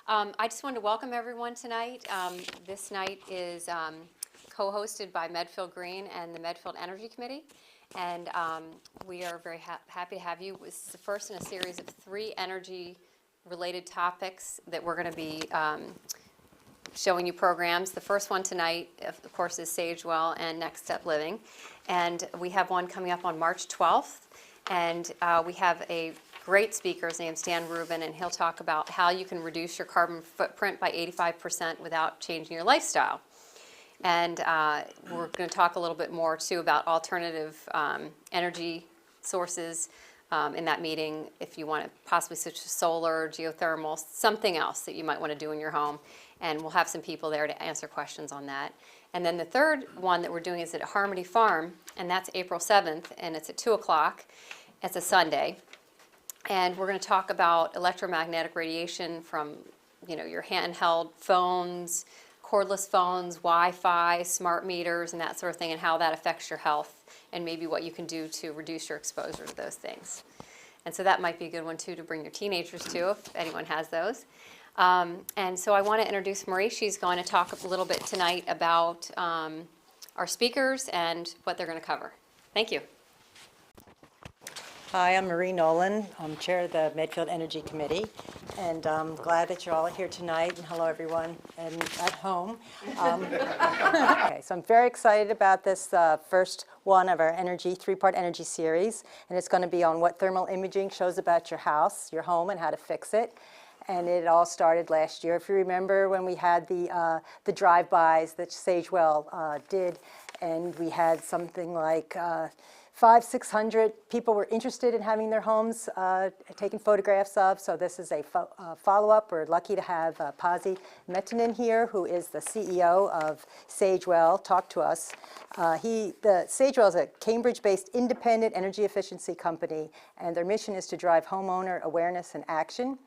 I just wanted to welcome everyone tonight. This night is co-hosted by Medfield Green and the Medfield Energy Committee. And we are very happy to have you. This is the first in a series of 3 energy-related topics that we're going to be showing you programs. The first one tonight, of course, is Sagewell and Next Step Living. And we have one coming up on March 12th. And we have a great speaker. His name's Dan Rubin, and he'll talk about how you can reduce your carbon footprint by 85% without changing your lifestyle. And we're going to talk a little bit more, too, about alternative energy sources in that meeting, if you want to possibly switch to solar, geothermal, something else that you might want to do in your home. And we'll have some people there to answer questions on that. And then the third one that we're doing is at Harmony Farm, and that's April 7th, and it's at 2 o'clock. It's a Sunday. And we're going to talk about electromagnetic radiation from, your handheld phones, cordless phones, Wi-Fi, smart meters, and that sort of thing, and how that affects your health, and maybe what you can do to reduce your exposure to those things. And so that might be a good one, too, to bring your teenagers to, if anyone has those. And so I want to introduce Marie. She's going to talk a little bit tonight about our speakers and what they're going to cover. Thank you. Hi, I'm Marie Nolan. I'm chair of the Medfield Energy Committee, and I'm glad that you're all here tonight. And hello, everyone, and at home. Okay, so I'm very excited about this first one of our 3-part energy series, and it's going to be on what thermal imaging shows about your house, your home, and how to fix it. And it all started last year. If you remember when we had the drive-bys that Sagewell did, and we had something like 500-600 people were interested in having their homes taken photographs of. So this is a follow-up. We're lucky to have Pasi Mettinen here, who is the CEO of Sagewell, talk to us. Sagewell is a Cambridge-based independent energy efficiency company, and their mission is to drive homeowner awareness and action.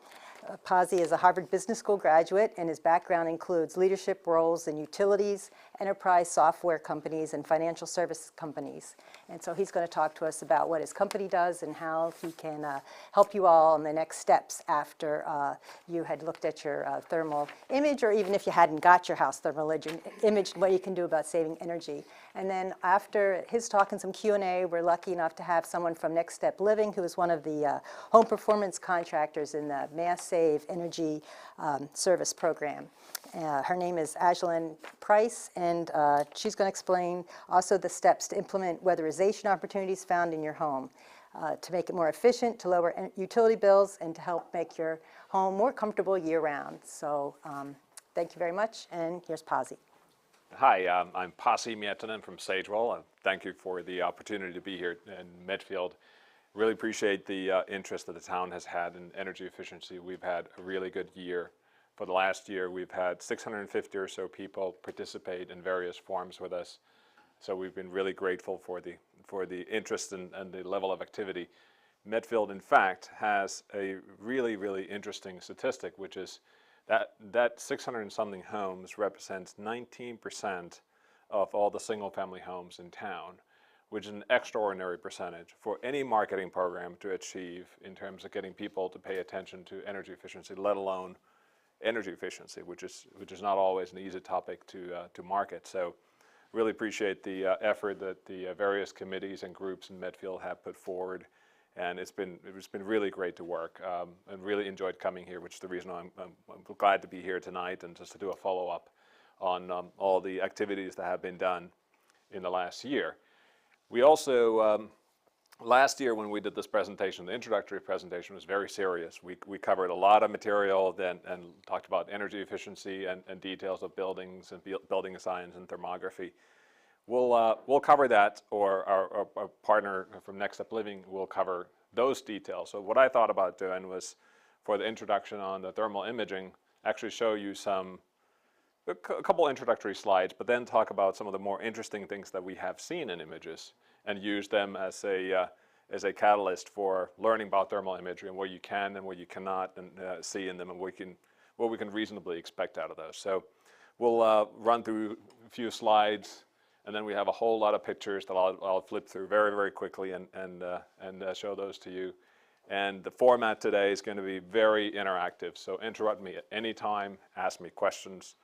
Pasi is a Harvard Business School graduate, and his background includes leadership roles in utilities, enterprise software companies, and financial service companies. And so he's going to talk to us about what his company does and how he can help you all in the next steps after you had looked at your thermal image, or even if you hadn't got your house thermal image, what you can do about saving energy. And then after his talk and some Q&A, we're lucky enough to have someone from Next Step Living, who is one of the home performance contractors in the Mass Save Energy Service Program. Her name is Ajlan Price, and she's going to explain also the steps to implement weatherization opportunities found in your home to make it more efficient, to lower utility bills, and to help make your home more comfortable year-round. So thank you very much, and here's Pasi. Hi, I'm Pasi Mettinen from Sagewell, and thank you for the opportunity to be here in Medfield. Really appreciate the interest that the town has had in energy efficiency. We've had a really good year. For the last year, we've had 650 or so people participate in various forms with us. So we've been really grateful for the interest and the level of activity. Medfield, in fact, has a really, really interesting statistic, which is that 600 and something homes represents 19% of all the single-family homes in town, which is an extraordinary percentage for any marketing program to achieve in terms of getting people to pay attention to energy efficiency, let alone energy efficiency, which is not always an easy topic to market. So really appreciate the effort that the various committees and groups in Medfield have put forward, and it's been really great to work, and really enjoyed coming here, which is the reason I'm glad to be here tonight and just to do a follow-up on all the activities that have been done in the last year. We also last year when we did this presentation, the introductory presentation was very serious. We covered a lot of material then and talked about energy efficiency and details of buildings and building science and thermography. We'll cover that, or our partner from Next Step Living will cover those details. So what I thought about doing was, for the introduction on the thermal imaging, actually show you a couple introductory slides, but then talk about some of the more interesting things that we have seen in images and use them as a catalyst for learning about thermal imagery and what you can and what you cannot see in them, and what we can reasonably expect out of those. So we'll run through a few slides, and then we have a whole lot of pictures that I'll flip through very, very quickly and show those to you. And the format today is going to be very interactive, so interrupt me at any time, ask me questions.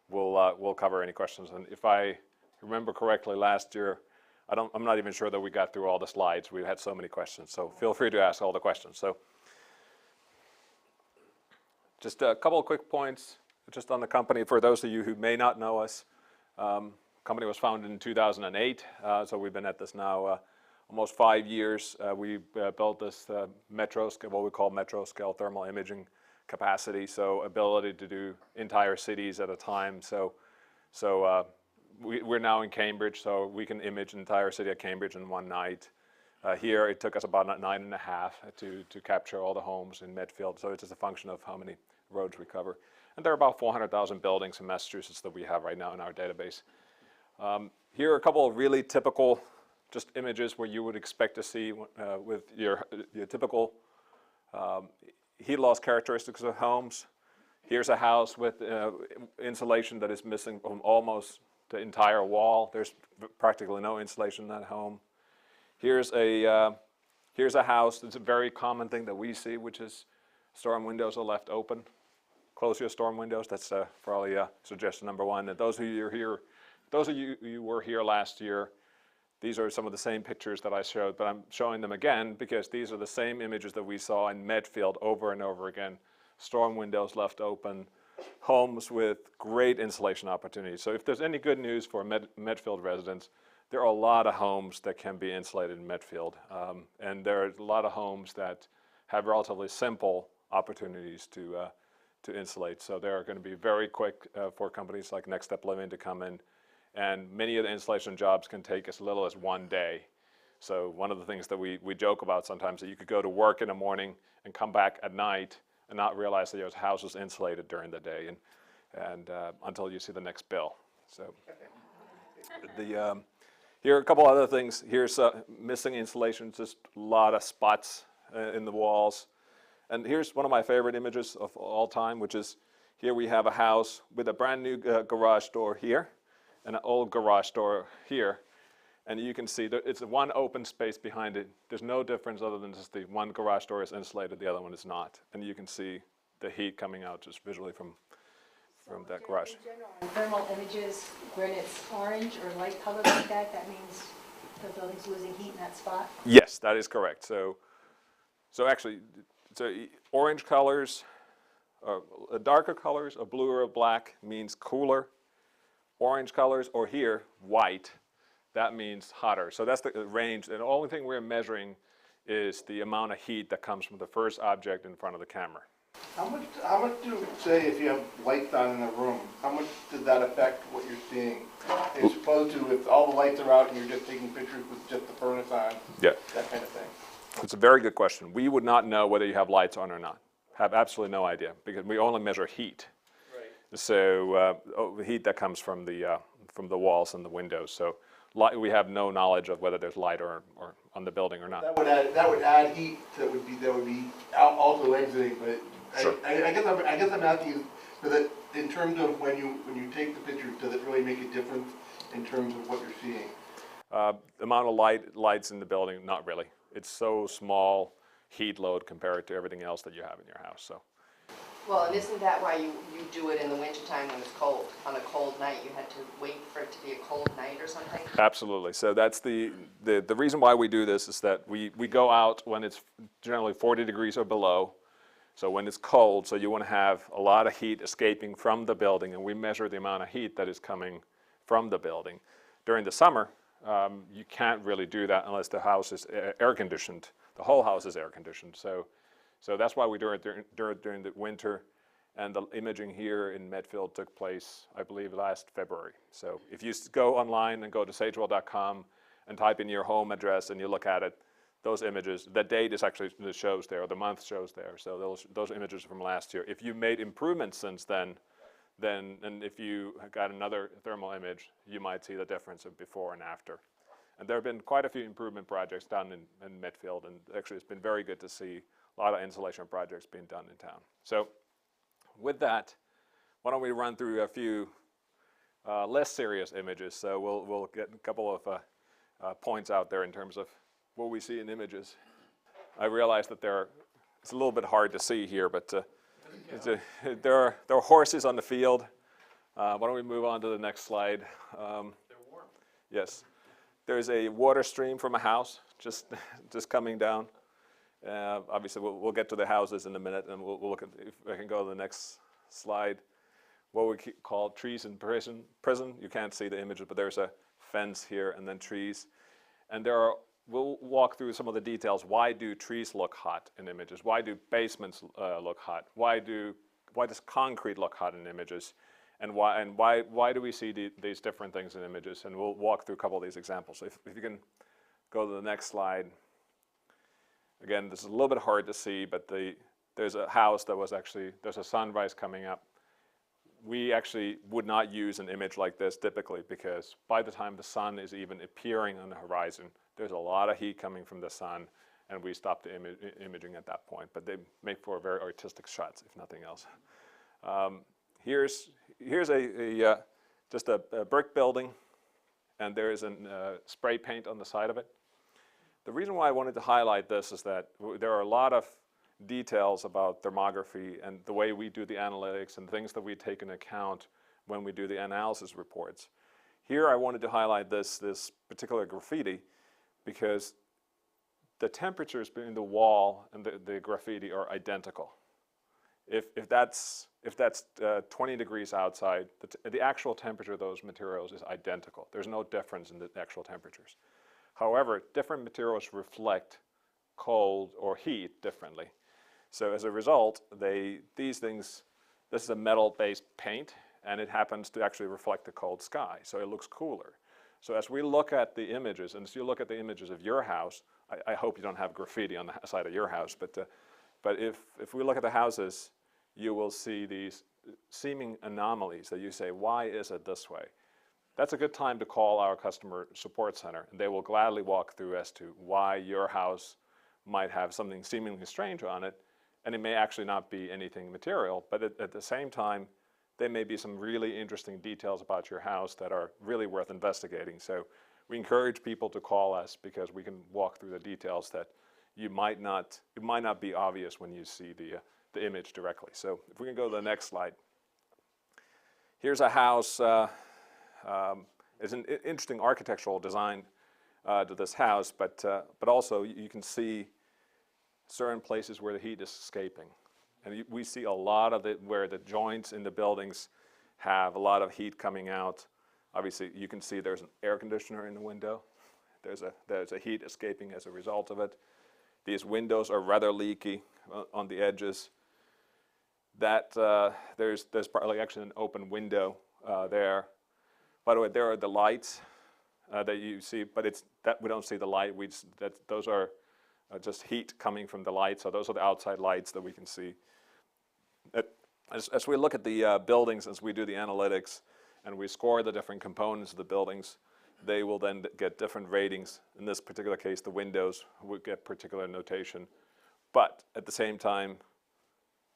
We'll cover any questions. And if I remember correctly, last year, I'm not even sure that we got through all the slides. We had so many questions, so feel free to ask all the questions. So just a couple of quick points just on the company. For those of you who may not know us, company was founded in 2008, so we've been at this now almost 5 years. We built this metro scale, what we call metro scale thermal imaging capacity, so ability to do entire cities at a time. We're now in Cambridge, so we can image an entire city of Cambridge in one night. Here, it took us about 9.5 to capture all the homes in Medfield, so it's just a function of how many roads we cover. And there are about 400,000 buildings in Massachusetts that we have right now in our database. Here are a couple of really typical just images where you would expect to see with your typical heat loss characteristics of homes. Here's a house with insulation that is missing from almost the entire wall. There's practically no insulation in that home. Here's a house that's a very common thing that we see, which is storm windows are left open. Close your storm windows. That's probably suggestion number one. And those of you who were here last year, these are some of the same pictures that I showed, but I'm showing them again because these are the same images that we saw in Medfield over and over again. Storm windows left open, homes with great insulation opportunities. So if there's any good news for Medfield residents, there are a lot of homes that can be insulated in Medfield. And there are a lot of homes that have relatively simple opportunities to insulate. So they're going to be very quick for companies like Next Step Living to come in. And many of the installation jobs can take as little as 1 day. So one of the things that we joke about sometimes, that you could go to work in the morning and come back at night and not realize that your house is insulated during the day, and until you see the next bill. So here are a couple other things. Here's missing insulation, just a lot of spots in the walls. And here's one of my favorite images of all time, which is here we have a house with a brand new garage door here, and an old garage door here, and you can see that it's one open space behind it. There's no difference other than just the one garage door is insulated, the other one is not, and you can see the heat coming out just visually from that garage. In general, in thermal images, when it's orange or light color like that, that means the building's losing heat in that spot? Yes, that is correct. So actually, orange colors, darker colors, a blue or a black, means cooler. Orange colors, or here, white, that means hotter. So that's the range, and the only thing we're measuring is the amount of heat that comes from the first object in front of the camera. How much do, say, if you have lights on in a room, how much does that affect what you're seeing? As opposed to if all the lights are out and you're just taking pictures with just the furnace on, Yeah. that kind of thing? It's a very good question. We would not know whether you have lights on or not. Have absolutely no idea, because we only measure heat. So the heat that comes from the walls and the windows. So we have no knowledge of whether there's light or on the building or not. That would add heat that would be also exiting. But Sure. I guess I'm asking you, so that in terms of when you take the pictures, does it really make a difference in terms of what you're seeing? Amount of lights in the building, not really. It's so small heat load compared to everything else that you have in your house. So. Well, and isn't that why you do it in the wintertime when it's cold? On a cold night, you had to wait for it to be a cold night or something? Absolutely. So that's the reason why we do this is that we go out when it's generally 40 degrees or below. So when it's cold, so you want to have a lot of heat escaping from the building, and we measure the amount of heat that is coming from the building. During the summer, you can't really do that unless the house is air conditioned. The whole house is air conditioned. So that's why we do it during the winter, and the imaging here in Medfield took place, I believe, last February. So if you go online and go to sagewell.com and type in your home address and you look at it, those images, the date is actually the shows there, or the month shows there. So those images are from last year. If you made improvements since then, and if you got another thermal image, you might see the difference of before and after. And there have been quite a few improvement projects done in Medfield, and actually it's been very good to see a lot of insulation projects being done in town. So with that, why don't we run through a few less serious images. So we'll get a couple of points out there in terms of what we see in images. I realize that it's a little bit hard to see here, but there are horses on the field. Why don't we move on to the next slide? They're warm. Yes. There's a water stream from a house just coming down. Obviously, we'll get to the houses in a minute, and we'll look at, if I can go to the next slide, what we call trees in prison. You can't see the images, but there's a fence here and then trees. And we'll walk through some of the details. Why do trees look hot in images? Why do basements look hot? Why does concrete look hot in images? And why do we see these different things in images? And we'll walk through a couple of these examples. So if you can go to the next slide. Again, this is a little bit hard to see, but there's a house that was there's a sunrise coming up. We actually would not use an image like this typically, because by the time the sun is even appearing on the horizon, there's a lot of heat coming from the sun, and we stop the imaging at that point. But they make for very artistic shots, if nothing else. Here's just a brick building, and there is a spray paint on the side of it. The reason why I wanted to highlight this is that there are a lot of details about thermography and the way we do the analytics and things that we take into account when we do the analysis reports. Here I wanted to highlight this particular graffiti because the temperatures between the wall and the graffiti are identical. If that's 20 degrees outside, the actual temperature of those materials is identical. There's no difference in the actual temperatures. However, different materials reflect cold or heat differently. So as a result, this is a metal-based paint, and it happens to actually reflect the cold sky, so it looks cooler. So as we look at the images, and as you look at the images of your house, I hope you don't have graffiti on the side of your house, but if we look at the houses, you will see these seeming anomalies that you say, why is it this way? That's a good time to call our customer support center, and they will gladly walk through as to why your house might have something seemingly strange on it, and it may actually not be anything material, but at the same time, there may be some really interesting details about your house that are really worth investigating. So we encourage people to call us because we can walk through the details that it might not be obvious when you see the image directly. So if we can go to the next slide. Here's a house. It's an interesting architectural design to this house, but also you can see certain places where the heat is escaping. And we see a lot of where the joints in the buildings have a lot of heat coming out. Obviously, you can see there's an air conditioner in the window. There's a heat escaping as a result of it. These windows are rather leaky on the edges. There's probably actually an open window there. By the way, there are the lights that you see, but we don't see the light. Those are just heat coming from the lights. So those are the outside lights that we can see. As we look at the buildings, as we do the analytics, and we score the different components of the buildings, they will then get different ratings. In this particular case, the windows would get particular notation. But at the same time,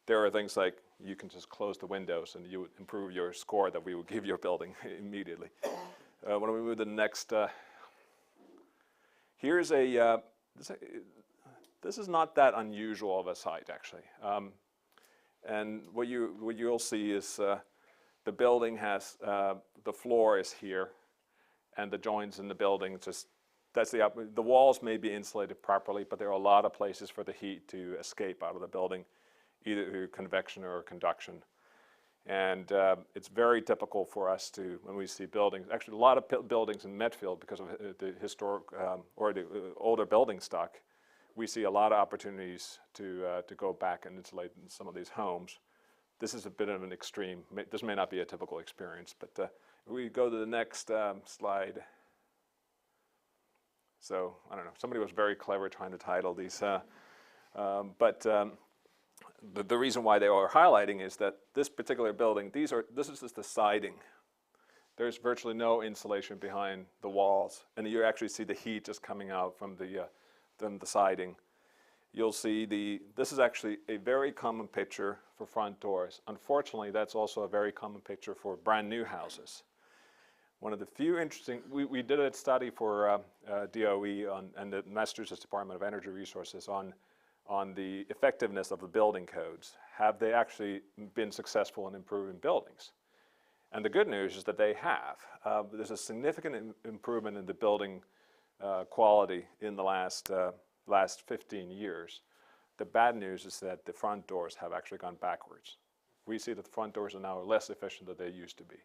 there are things like you can just close the windows and you would improve your score that we would give your building immediately. When we move to the next, here's this is not that unusual of a site actually. And what you'll see is the building has, the floor is here and the joints in the building, the walls may be insulated properly, but there are a lot of places for the heat to escape out of the building, either through convection or conduction. And it's very typical for us to, when we see buildings, actually a lot of buildings in Medfield, because of the historic or the older building stock, we see a lot of opportunities to go back and insulate some of these homes. This is a bit of an extreme. This may not be a typical experience, but if we go to the next slide. So, I don't know, somebody was very clever trying to title these, the reason why they are highlighting is that this particular building, this is just the siding. There's virtually no insulation behind the walls, and you actually see the heat just coming out from the siding. You'll see this is actually a very common picture for front doors. Unfortunately, that's also a very common picture for brand new houses. One of the few interesting, we did a study for DOE and the Massachusetts Department of Energy Resources on on the effectiveness of the building codes. Have they actually been successful in improving buildings? And the good news is that they have. There's a significant improvement in the building quality in the last 15 years. The bad news is that the front doors have actually gone backwards. We see that the front doors are now less efficient than they used to be,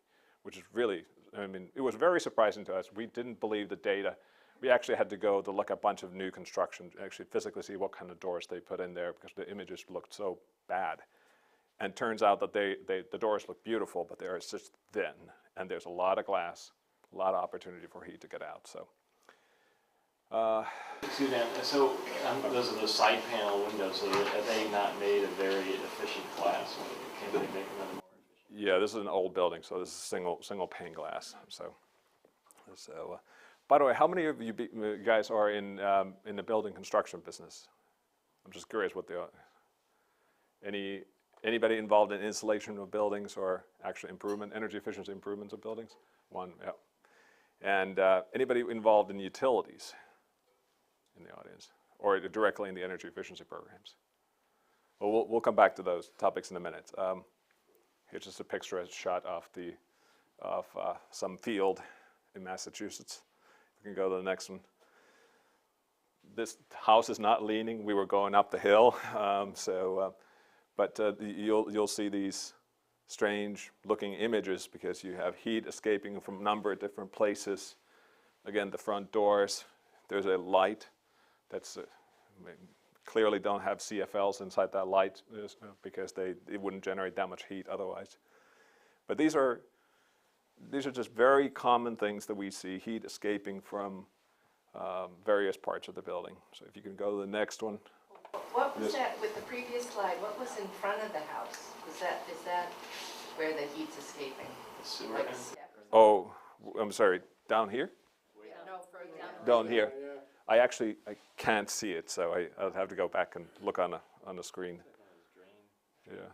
which is really, I mean, it was very surprising to us. We didn't believe the data. We actually had to go to look at a bunch of new construction, actually physically see what kind of doors they put in there because the images looked so bad. And turns out that the doors look beautiful, but they're just thin. And there's a lot of glass, a lot of opportunity for heat to get out. So. Suzanne, so those are the side panel windows, so are they not made of very efficient glass? Can they make them more efficient? Yeah, this is an old building, so this is single pane glass. So by the way, how many of you guys are in the building construction business? I'm just curious what they are. Anybody involved in installation of buildings or actual improvement, energy efficiency improvements of buildings? One, yeah. And anybody involved in utilities in the audience, or directly in the energy efficiency programs? Well, we'll come back to those topics in a minute. Here's just a picturesque shot of some field in Massachusetts. We can go to the next one. This house is not leaning. We were going up the hill, but you'll see these strange-looking images because you have heat escaping from a number of different places. Again, the front doors. There's a light that's clearly don't have CFLs inside that light because it wouldn't generate that much heat otherwise. But these are just very common things that we see, heat escaping from various parts of the building. So if you can go to the next one. What was that, with the previous slide, what was in front of the house? Is that where the heat's escaping? The sewer Like end? a step or something? Oh, I'm sorry, down here? No, further Down here. I can't see it, so I'll have to go back and look on the screen. Yeah.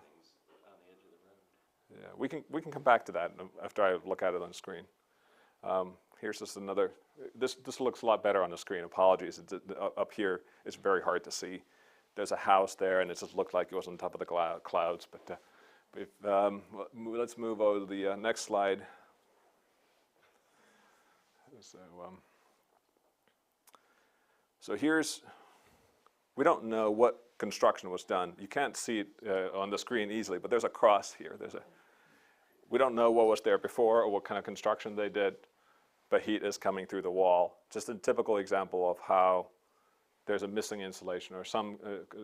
Yeah, we can come back to that after I look at it on the screen. Here's just another. This looks a lot better on the screen. Apologies, up here it's very hard to see. There's a house there, and it just looked like it was on top of the clouds. But let's move over to the next slide. So here's. We don't know what construction was done. You can't see it on the screen easily, but there's a cross here. We don't know what was there before or what kind of construction they did, but heat is coming through the wall. Just a typical example of how there's a missing insulation or some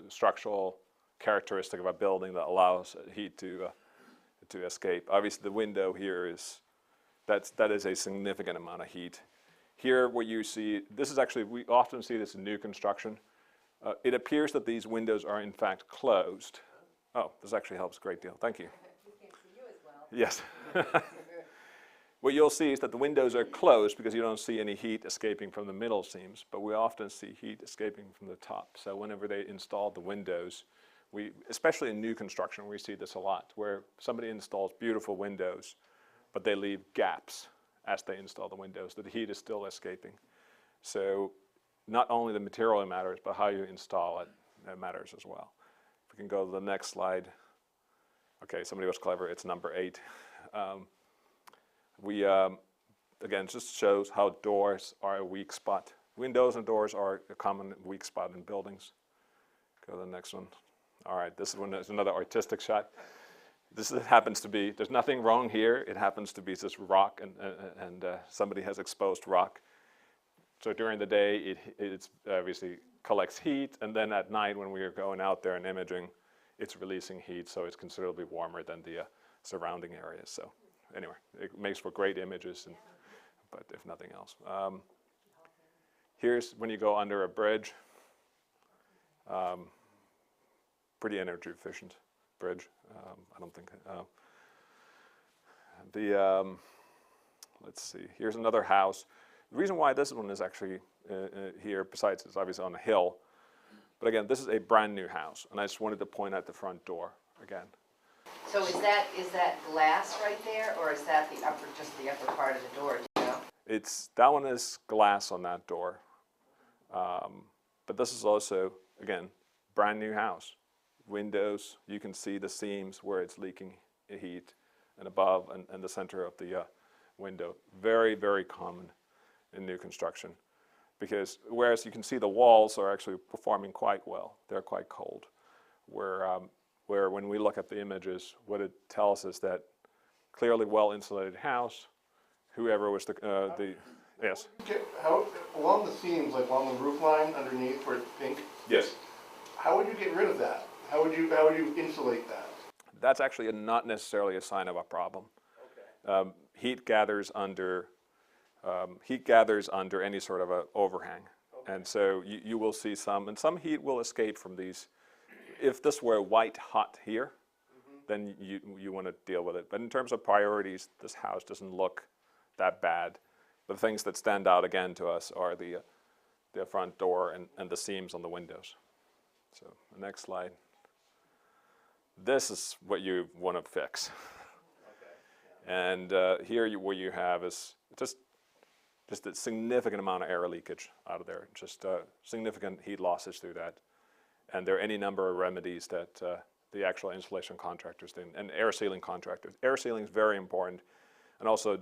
structural characteristic of a building that allows heat to escape. Obviously, the window here that is a significant amount of heat. Here, what you see, this is actually, we often see this in new construction. It appears that these windows are in fact closed. Oh, this actually helps a great deal. Thank you. We can see you as well. Yes. What you'll see is that the windows are closed because you don't see any heat escaping from the middle seams, but we often see heat escaping from the top. So whenever they install the windows, especially in new construction, we see this a lot, where somebody installs beautiful windows, but they leave gaps as they install the windows, that the heat is still escaping. So not only the material matters, but how you install it matters as well. If we can go to the next slide. Okay, somebody was clever, it's number 8. Again, just shows how doors are a weak spot. Windows and doors are a common weak spot in buildings. Go to the next one. All right, this one is another artistic shot. This happens to be, there's nothing wrong here. It happens to be this rock, and somebody has exposed rock. So during the day, it obviously collects heat, and then at night when we are going out there and imaging, it's releasing heat, so it's considerably warmer than the surrounding areas. So anyway, it makes for great images, but if nothing else. Here's when you go under a bridge. Pretty energy efficient bridge. I don't think. Let's see. Here's another house. The reason why this one is actually here, besides it's obviously on a hill, but again, this is a brand new house, and I just wanted to point out the front door again. So is that glass right there, or is that just the upper part of the door, do you know? That one is glass on that door, but this is also, again, brand new house. Windows, you can see the seams where it's leaking heat, and above and the center of the window. Very, very common in new construction, because whereas you can see the walls are actually performing quite well, they're quite cold. Where when we look at the images, what it tells us that clearly well-insulated house, whoever was the yes. How, along the seams, like along the roof line underneath where it's pink, Yes. how would you get rid of that? How would you insulate that? That's actually not necessarily a sign of a problem. Okay. Heat gathers under any sort of a overhang. Okay. And so you will see some heat will escape from these. If this were white hot here, then you want to deal with it. But in terms of priorities, this house doesn't look that bad. The things that stand out again to us are the front door and the seams on the windows. So the next slide. This is what you want to fix. Okay. And here what you have is just a significant amount of air leakage out of there, just significant heat losses through that. And there are any number of remedies that the actual insulation contractors do, and air sealing contractors. Air sealing is very important. And also,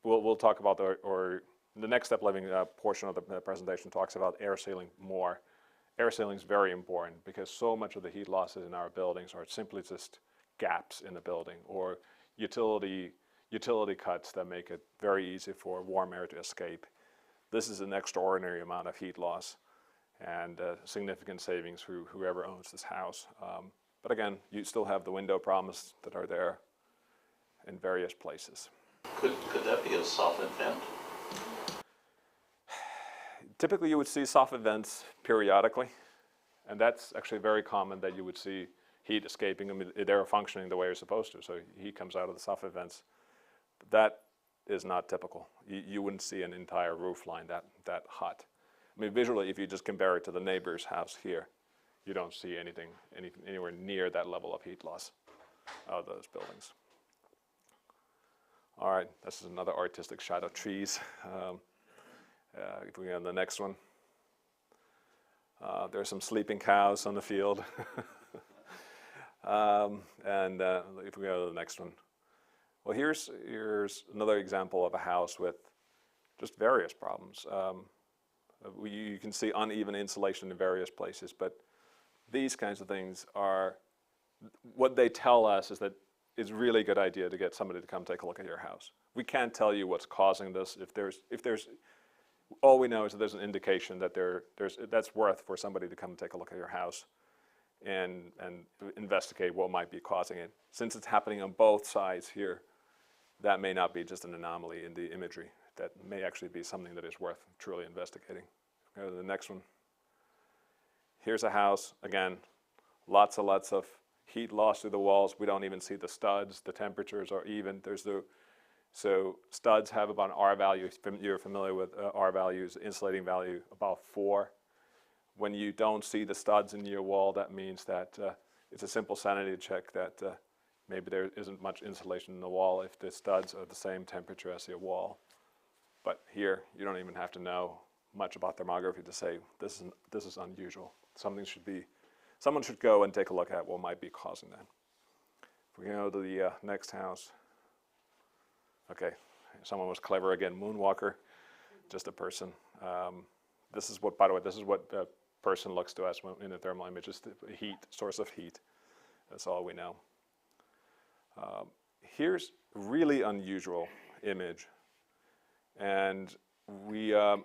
we'll talk about the next step living portion of the presentation talks about air sealing more. Air sealing is very important because so much of the heat losses in our buildings are simply just gaps in the building or utility cuts that make it very easy for warm air to escape. This is an extraordinary amount of heat loss and significant savings for whoever owns this house. But again, you still have the window problems that are there in various places. Could that be a soffit vent? Typically, you would see soffit vents periodically, and that's actually very common that you would see heat escaping. I mean, they're functioning the way they're supposed to, so heat comes out of the soffit vents. But that is not typical. You wouldn't see an entire roof line that hot. I mean, visually, if you just compare it to the neighbor's house here, you don't see anything anywhere near that level of heat loss out of those buildings. All right, this is another artistic shot of trees. If we go on the next one, there's some sleeping cows on the field. And if we go to the next one, well, here's another example of a house with just various problems. You can see uneven insulation in various places, but these kinds of things are, what they tell us is that it's really a good idea to get somebody to come take a look at your house. We can't tell you what's causing this. If there's all we know is that there's an indication that that's worth for somebody to come and take a look at your house and investigate what might be causing it. Since it's happening on both sides here, that may not be just an anomaly in the imagery. That may actually be something that is worth truly investigating. Go to the next one. Here's a house, again, lots of heat loss through the walls. We don't even see the studs. The temperatures are even. So studs have about an R value. You're familiar with R values, insulating value, about 4. When you don't see the studs in your wall, that means that it's a simple sanity check that maybe there isn't much insulation in the wall if the studs are the same temperature as your wall. But here, you don't even have to know much about thermography to say this is unusual. Someone should go and take a look at what might be causing that. If we go to the next house. Okay, someone was clever again. Moonwalker, just a person. This is what, by the way, this is what a person looks to us in the thermal image. Just heat, source of heat. That's all we know. Here's a really unusual image, and I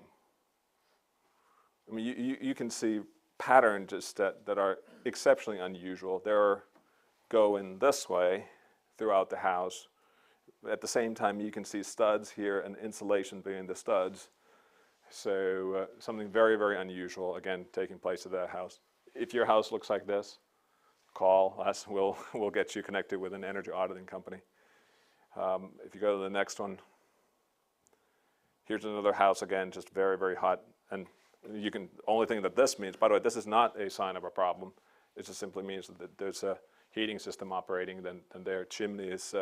mean, you can see patterns just that are exceptionally unusual. They're going this way throughout the house. At the same time, you can see studs here and insulation being the studs. So something very, very unusual, again, taking place at that house. If your house looks like this, call us. We'll get you connected with an energy auditing company. If you go to the next one, here's another house, again, just very, very hot. And only thing that this means, by the way, this is not a sign of a problem. It just simply means that there's a heating system operating, then their chimney is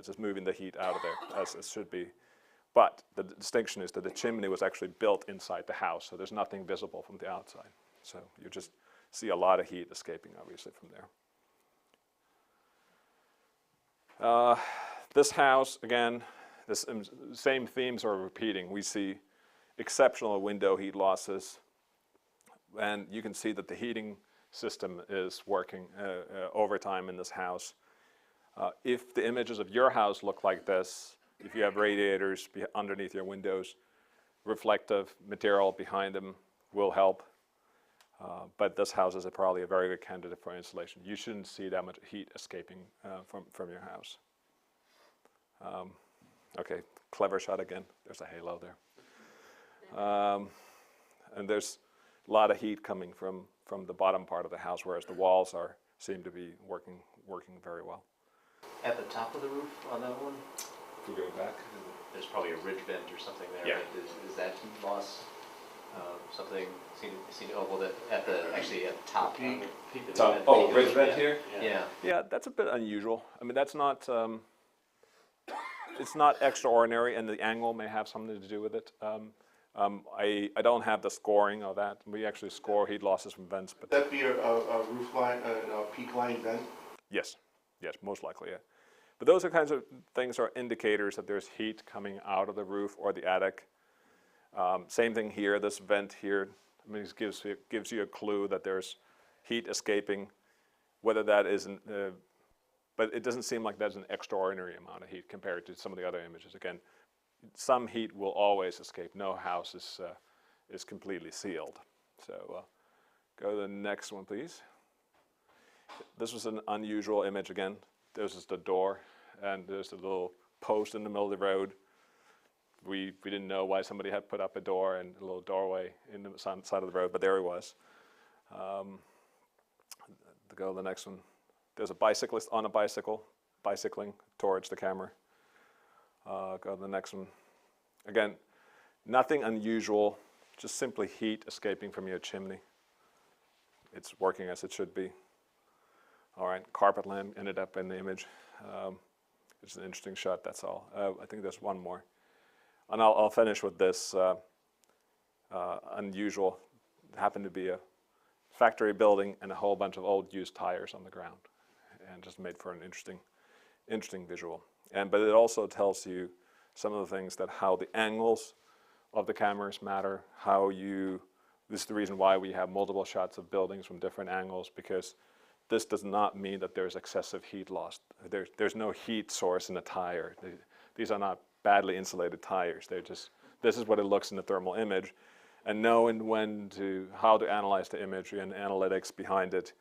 just moving the heat out of there, as it should be. But the distinction is that the chimney was actually built inside the house, so there's nothing visible from the outside. So you're just see a lot of heat escaping, obviously, from there. This house, again, the same themes are repeating. We see exceptional window heat losses, and you can see that the heating system is working overtime in this house. If the images of your house look like this, if you have radiators underneath your windows, reflective material behind them will help. But this house is probably a very good candidate for insulation. You shouldn't see that much heat escaping from your house. Okay, clever shot again. There's a halo there. And there's a lot of heat coming from the bottom part of the house, whereas the walls seem to be working very well. At the top of the roof on that one, If we go back. there's probably a ridge vent or something there. Yeah. Right? Is that heat loss something seen oval that actually at the top? Peak of Top- the oh, vent. ridge vent here? Yeah. Yeah, that's a bit unusual. I mean, that's not, it's not extraordinary, and the angle may have something to do with it. I don't have the scoring of that. We actually score heat losses from vents, but Would that be a roof line, a peak line vent? yes, most likely, yeah. But those are kinds of things are indicators that there's heat coming out of the roof or the attic. Same thing here, this vent here, I mean, it gives you a clue that there's heat escaping, whether that isn't, but it doesn't seem like that's an extraordinary amount of heat compared to some of the other images. Again, some heat will always escape. No house is completely sealed. So go to the next one, please. This was an unusual image again. This is the door, and there's a little post in the middle of the road. We didn't know why somebody had put up a door and a little doorway in the side of the road, but there he was. Go to the next one. There's a bicyclist on a bicycle, bicycling towards the camera. Go to the next one. Again, nothing unusual, just simply heat escaping from your chimney. It's working as it should be. All right, carpet lamp ended up in the image. It's an interesting shot, that's all. I think there's one more. And I'll finish with this unusual. It happened to be a factory building and a whole bunch of old used tires on the ground, and just made for an interesting visual. But it also tells you some of the things that how the angles of the cameras matter, this is the reason why we have multiple shots of buildings from different angles, because this does not mean that there's excessive heat loss. There's no heat source in the tire. These are not badly insulated tires. This is what it looks in the thermal image. And knowing how to analyze the imagery and analytics behind it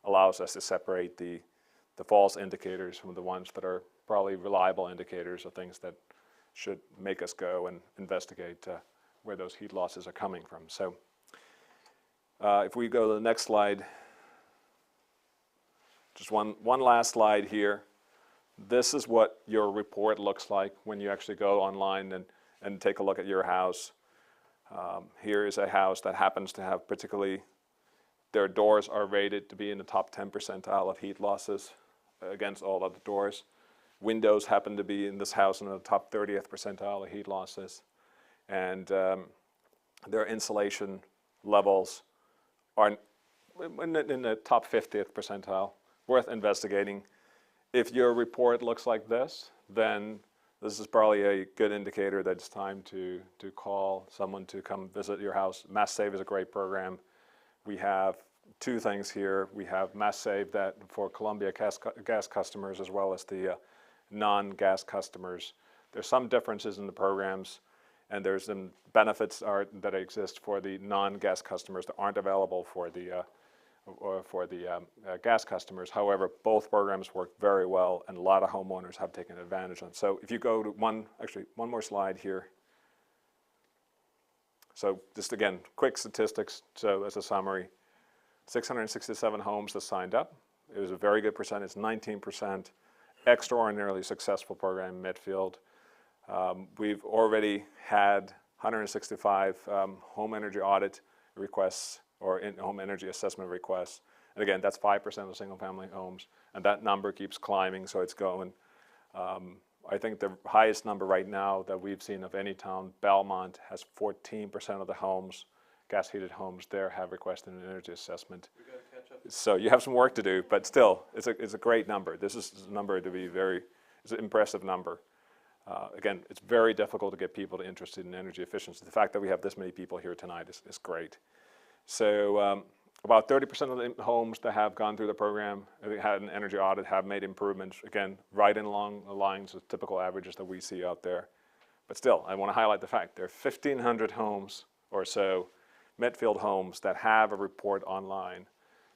allows us to separate the false indicators from the ones that are probably reliable indicators of things that should make us go and investigate where those heat losses are coming from. So if we go to the next slide, just one last slide here. This is what your report looks like when you actually go online and take a look at your house. Here is a house that happens to have their doors are rated to be in the top 10 percentile of heat losses against all other doors. Windows happen to be in this house in the top 30th percentile of heat losses. And their insulation levels are in the top 50th percentile. Worth investigating. If your report looks like this, then this is probably a good indicator that it's time to call someone to come visit your house. Mass Save is a great program. We have two things here. We have Mass Save that for Columbia gas customers as well as the non-gas customers. There's some differences in the programs, and there's some benefits that exist for the non-gas customers that aren't available for the gas customers. However, both programs work very well, and a lot of homeowners have taken advantage of it. So if you go to one more slide here. So just again, quick statistics. So as a summary, 667 homes that signed up. It was a very good percentage, 19%. Extraordinarily successful program in Medfield. We've already had 165 home energy audit requests or home energy assessment requests. And again, that's 5% of single family homes. And that number keeps climbing, so it's going. I think the highest number right now that we've seen of any town, Belmont, has 14% of the homes, gas heated homes there have requested an energy assessment. We got So you have some work to do, but still, it's a great number. This is a number to be it's an impressive number. Again, it's very difficult to get people interested in energy efficiency. The fact that we have this many people here tonight is great. So about 30% of the homes that have gone through the program, had an energy audit, have made improvements. Again, right in along the lines of typical averages that we see out there. But still, I want to highlight the fact there are 1,500 homes or so, Medfield homes, that have a report online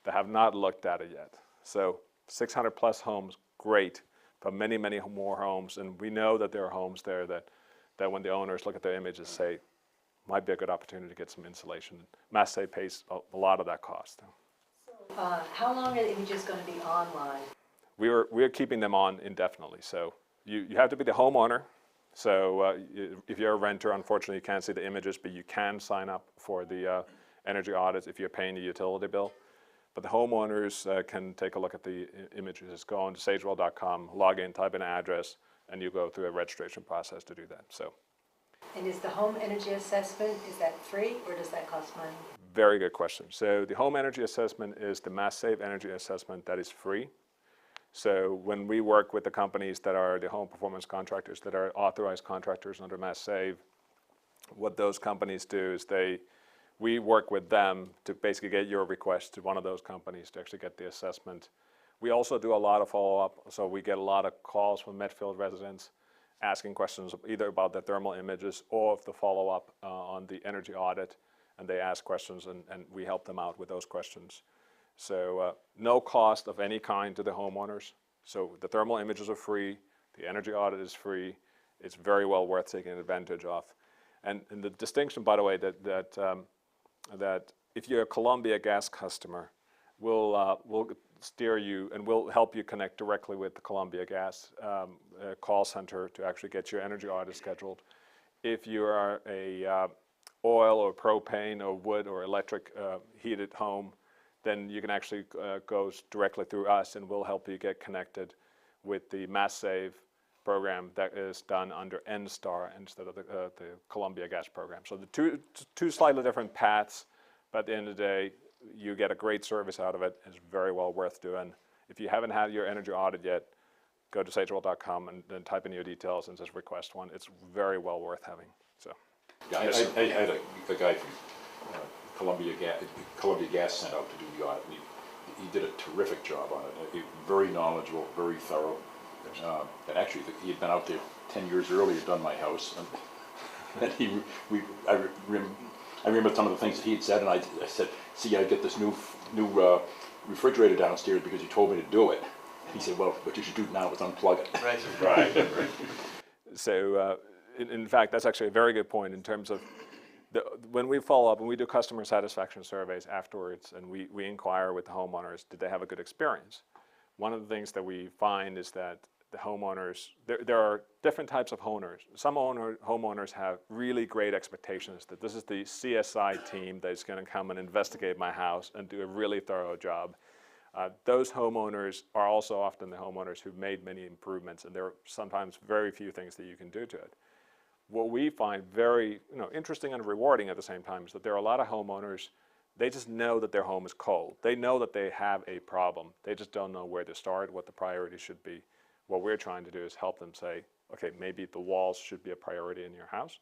that have not looked at it yet. So 600 plus homes, great, but many, many more homes. And we know that there are homes there that when the owners look at their images say, might be a good opportunity to get some insulation. Mass Save pays a lot of that cost. How long are the images going to be online? We're keeping them on indefinitely. So you have to be the homeowner. So if you're a renter, unfortunately, you can't see the images, but you can sign up for the energy audits if you're paying the utility bill. But the homeowners can take a look at the images. Go on to sagewell.com, log in, type in an address, and you go through a registration process to do that. So. And is the home energy assessment, is that free or does that cost money? Very good question. So the home energy assessment is the Mass Save energy assessment that is free. So when we work with the companies that are the home performance contractors that are authorized contractors under Mass Save, what those companies do is we work with them to basically get your request to one of those companies to actually get the assessment. We also do a lot of follow-up, so we get a lot of calls from Medfield residents asking questions either about the thermal images or of the follow-up on the energy audit, and they ask questions and we help them out with those questions. So no cost of any kind to the homeowners. So the thermal images are free, the energy audit is free, it's very well worth taking advantage of. And the distinction, by the way, that if you're a Columbia Gas customer, we'll steer you and we'll help you connect directly with the Columbia Gas call center to actually get your energy audit scheduled. If you are a oil or propane or wood or electric heated home, then you can actually go directly through us and we'll help you get connected with the Mass Save program that is done under NSTAR instead of the Columbia Gas program. So the two slightly different paths, but at the end of the day, you get a great service out of it. It's very well worth doing. If you haven't had your energy audit yet, go to sagewell.com and then type in your details and just request one. It's very well worth having. So, yeah, I had a guy from Columbia Gas sent out to do the audit. He did a terrific job on it. Very knowledgeable, very thorough. And actually, he had been out there 10 years earlier, done my house, and I remember some of the things that he had said, and I said, "See, I get this new refrigerator downstairs because you told me to do it." He said, "Well, what you should do now is unplug it." right. So, in fact, that's actually a very good point in terms of when we follow up and we do customer satisfaction surveys afterwards, and we inquire with the homeowners, did they have a good experience? One of the things that we find is that the homeowners, there are different types of homeowners. Some homeowners have really great expectations that this is the CSI team that's going to come and investigate my house and do a really thorough job. Those homeowners are also often the homeowners who've made many improvements, and there are sometimes very few things that you can do to it. What we find very interesting and rewarding at the same time is that there are a lot of homeowners, they just know that their home is cold. They know that they have a problem. They just don't know where to start, what the priority should be. What we're trying to do is help them say, okay, maybe the walls should be a priority in your house.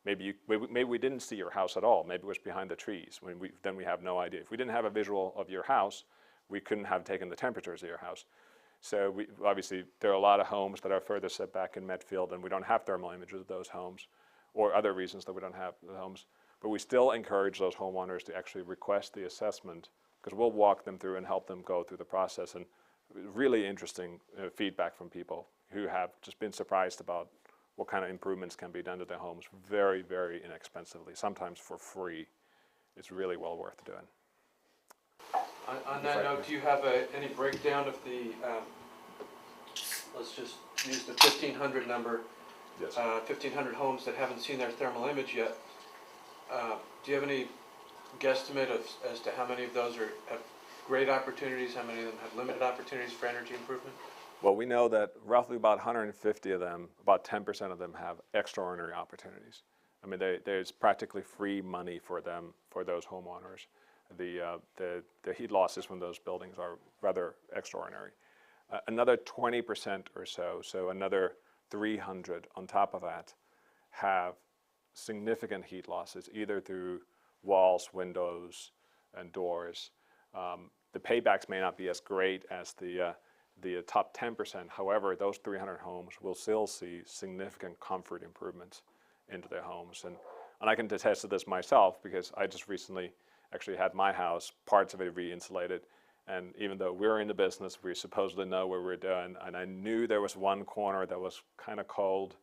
Maybe we didn't see your house at all. Maybe it was behind the trees. Then we have no idea. If we didn't have a visual of your house, we couldn't have taken the temperatures of your house. So obviously, there are a lot of homes that are further set back in Medfield, and we don't have thermal images of those homes, or other reasons that we don't have the homes. But we still encourage those homeowners to actually request the assessment, because we'll walk them through and help them go through the process. And really interesting feedback from people who have just been surprised about what kind of improvements can be done to their homes very, very inexpensively, sometimes for free. It's really well worth doing. On that note, do you have any breakdown of the, let's just use the 1,500 number, Yes. 1,500 homes that haven't seen their thermal image yet? Do you have any guesstimate as to how many of those have great opportunities, how many of them have limited opportunities for energy improvement? Well, we know that roughly about 150 of them, about 10% of them have extraordinary opportunities. I mean, there's practically free money for them, for those homeowners. the heat losses from those buildings are rather extraordinary. Another 20% or so, so another 300 on top of that, have significant heat losses, either through walls, windows, and doors. The paybacks may not be as great as the top 10%. However, those 300 homes will still see significant comfort improvements into their homes. And I can attest to this myself because I just recently actually had my house, parts of it re-insulated. And even though we're in the business, we supposedly know what we're doing. And I knew there was one corner that was kind of cold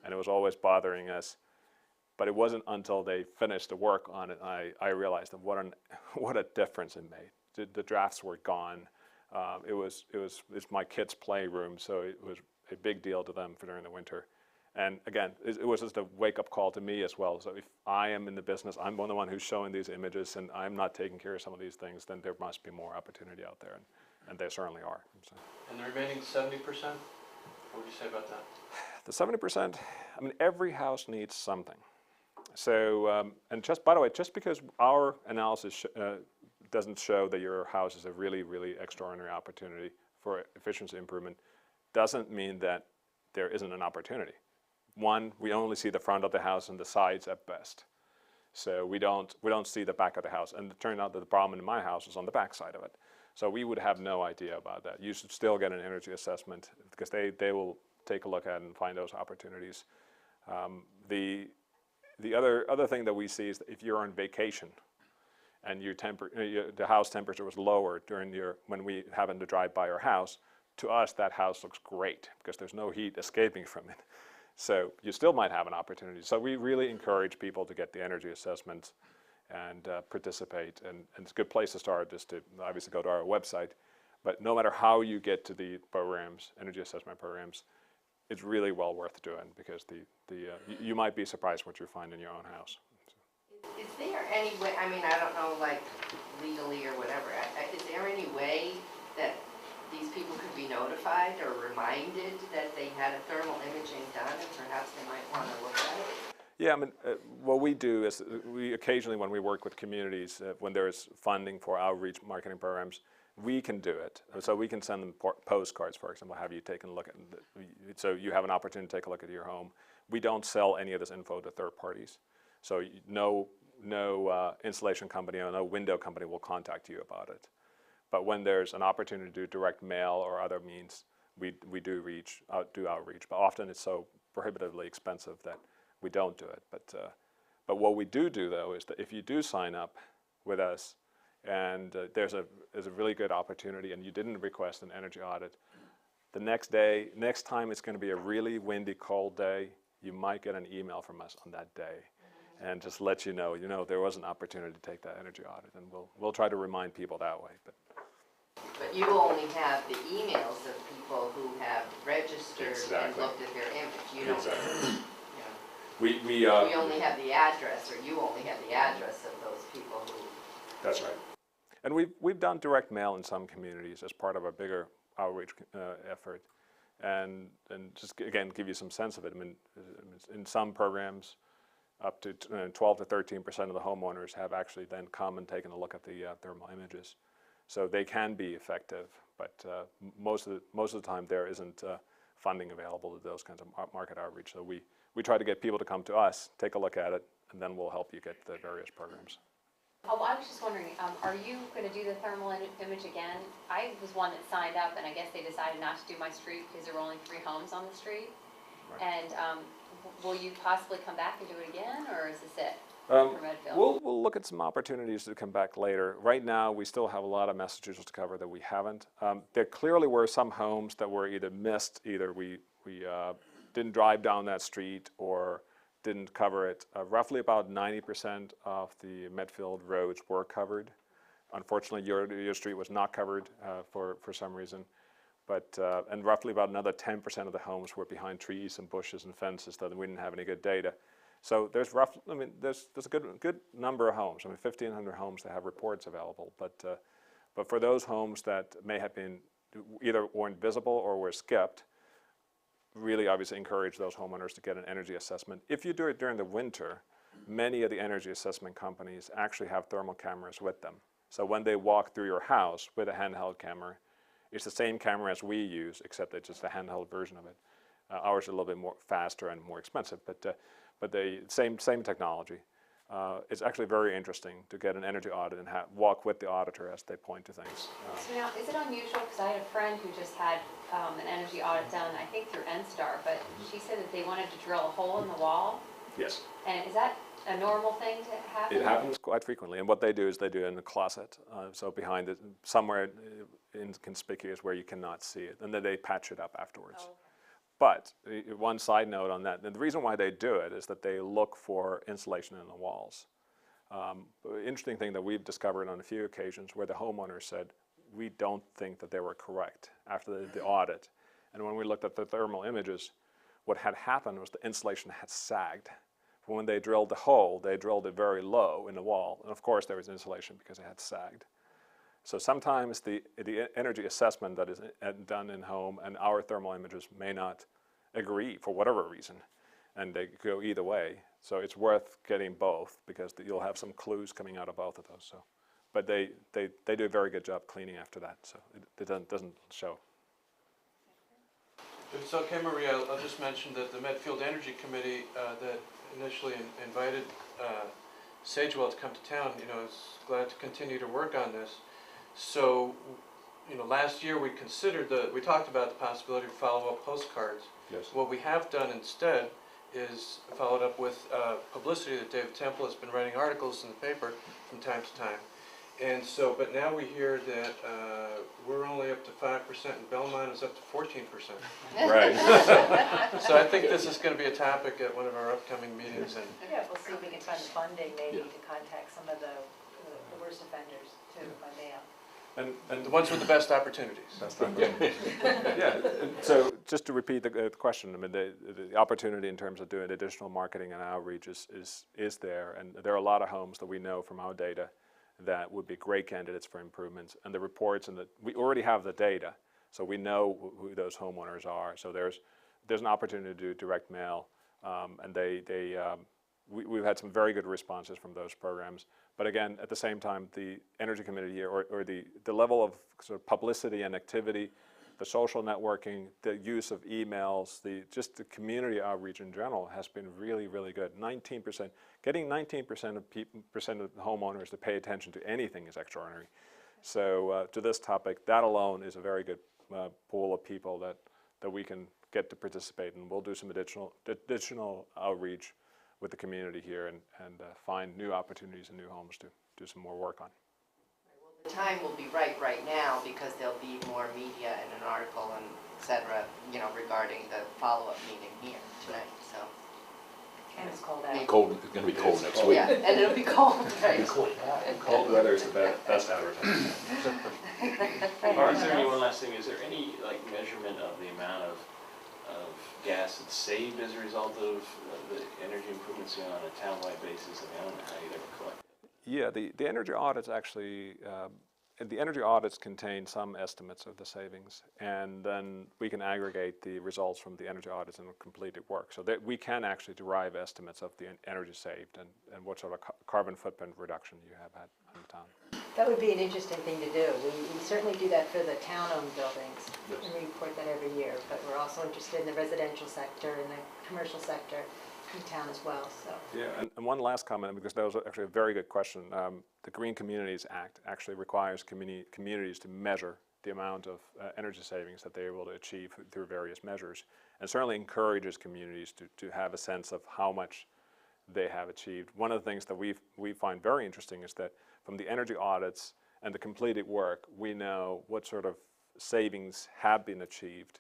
and it was always bothering us. But it wasn't until they finished the work on it, I realized that what a difference it made. The drafts were gone. It's my kids' playroom, so it was a big deal to them during the winter. And again, it was just a wake-up call to me as well. So if I am in the business, I'm the one who's showing these images, and I'm not taking care of some of these things, then there must be more opportunity out there, and there certainly are. So. And the remaining 70%, what would you say about that? The 70%, I mean, every house needs something. So, and just, by the way, just because our analysis doesn't show that your house is a really, really extraordinary opportunity for efficiency improvement, doesn't mean that there isn't an opportunity. One, we only see the front of the house and the sides at best. So we don't see the back of the house. And it turned out that the problem in my house was on the back side of it. So we would have no idea about that. You should still get an energy assessment because they will take a look at it and find those opportunities. The other thing that we see is that if you're on vacation and the house temperature was lower during when we happened to drive by your house, to us that house looks great because there's no heat escaping from it. So you still might have an opportunity. So we really encourage people to get the energy assessments and participate. And it's a good place to start is to obviously go to our website. But no matter how you get to the programs, energy assessment programs, it's really well worth doing because you might be surprised what you find in your own house. Is there any way, I mean, I don't know, like legally or whatever, is there any way that these people could be notified or reminded that they had a thermal imaging done and perhaps they might want to look at it? Yeah, I mean, what we do is we occasionally, when we work with communities, when there's funding for outreach marketing programs, we can do it. So we can send them postcards, for example, have you taken a look at, so you have an opportunity to take a look at your home. We don't sell any of this info to third parties. So no installation company or no window company will contact you about it. But when there's an opportunity to do direct mail or other means, we do outreach. But often it's so prohibitively expensive that we don't do it. But what we do though is that if you do sign up with us and there's a really good opportunity and you didn't request an energy audit, the next time it's going to be a really windy, cold day, you might get an email from us on that day and just let you know there was an opportunity to take that energy audit, and we'll try to remind people that way. But you only have the emails of people who have registered and Exactly. looked at their image. You don't Exactly. we only have the address, or you only have the address of those people who. That's right. And we've done direct mail in some communities as part of a bigger outreach effort, and just again give you some sense of it. I mean, in some programs, up to 12 to 13% of the homeowners have actually then come and taken a look at the thermal images, so they can be effective. But most of the time there isn't funding available to those kinds of market outreach. So we try to get people to come to us, take a look at it, and then we'll help you get the various programs. Oh, I was just wondering, are you going to do the thermal image again? I was one that signed up, and I guess they decided not to do my street because there were only 3 homes on the street. Right. And will you possibly come back and do it again, or is this it for Medfield? We'll look at some opportunities to come back later. Right now, we still have a lot of Massachusetts to cover that we haven't. There clearly were some homes that were either missed, either we didn't drive down that street or didn't cover it. Roughly about 90% of the Medfield roads were covered. Unfortunately, your street was not covered for some reason. But and roughly about another 10% of the homes were behind trees and bushes and fences, so we didn't have any good data. So there's there's a good number of homes. I mean, 1,500 homes that have reports available. But for those homes that may have been either weren't visible or were skipped, really obviously encourage those homeowners to get an energy assessment. If you do it during the winter, many of the energy assessment companies actually have thermal cameras with them. So when they walk through your house with a handheld camera, it's the same camera as we use, except it's just a handheld version of it. Ours is a little bit more faster and more expensive, but the same technology. It's actually very interesting to get an energy audit and walk with the auditor as they point to things. So now, is it unusual, because I had a friend who just had an energy audit done, I think through NSTAR, but she said that they wanted to drill a hole in the wall, Yes. and is that a normal thing to happen? It happens quite frequently, and what they do is they do it in the closet, so behind it, somewhere inconspicuous where you cannot see it, and then they patch it up afterwards. Oh, okay. But one side note on that, and the reason why they do it is that they look for insulation in the walls. Interesting thing that we've discovered on a few occasions where the homeowner said, we don't think that they were correct after the audit. And when we looked at the thermal images, what had happened was the insulation had sagged. When they drilled the hole, they drilled it very low in the wall. And of course there was insulation because it had sagged. So sometimes the energy assessment that is done in home and our thermal images may not agree for whatever reason, and they go either way. So it's worth getting both because you'll have some clues coming out of both of those. So, but they do a very good job cleaning after that, so it doesn't show. If it's okay, Maria, I'll just mention that the Medfield Energy Committee that initially invited Sagewell to come to town, is glad to continue to work on this. So, last year we talked about the possibility of follow-up postcards. Yes. What we have done instead is followed up with publicity that David Temple has been writing articles in the paper from time to time. And so, but now we hear that we're only up to 5% and Belmont is up to 14%. Right. So I think this is going to be a topic at one of our upcoming meetings. And Yeah, we'll see if we can find funding maybe to contact some of the worst offenders too by mail. And the ones with the best opportunities. yeah, so just to repeat the question, I mean, the opportunity in terms of doing additional marketing and outreach is there, and there are a lot of homes that we know from our data that would be great candidates for improvements, and the reports, and we already have the data, so we know who those homeowners are, so there's an opportunity to do direct mail, and we've had some very good responses from those programs. But again, at the same time, the Energy Committee here, or the level of sort of publicity and activity, the social networking, the use of emails, just the community outreach in general has been really, really good. 19%, getting 19% of the homeowners to pay attention to anything is extraordinary. So to this topic, that alone is a very good pool of people that we can get to participate, and we'll do some additional outreach with the community here and find new opportunities and new homes to do some more work on. The time will be right now because there'll be more media and an article and et cetera, regarding the follow-up meeting here tonight, so. And it's cold out. It's going to be cold next week. Yeah, and it'll be cold, right? Cold weather is the best advertising. Or is there any, one last thing, is there any measurement of the amount of gas that's saved as a result of the energy improvements on a town-wide basis? I mean, I don't know how you'd ever collect that. Yeah, the energy audits actually, the energy audits contain some estimates of the savings, and then we can aggregate the results from the energy audits and completed work. So that we can actually derive estimates of the energy saved and what sort of carbon footprint reduction you have had in the town. That would be an interesting thing to do. We certainly do that for the town-owned buildings, Yes. and we report that every year, but we're also interested in the residential sector and the commercial sector in town as well, so. Yeah, and one last comment, because that was actually a very good question. The Green Communities Act actually requires communities to measure the amount of energy savings that they're able to achieve through various measures, and certainly encourages communities to have a sense of how much they have achieved. One of the things that we find very interesting is that from the energy audits and the completed work, we know what sort of savings have been achieved.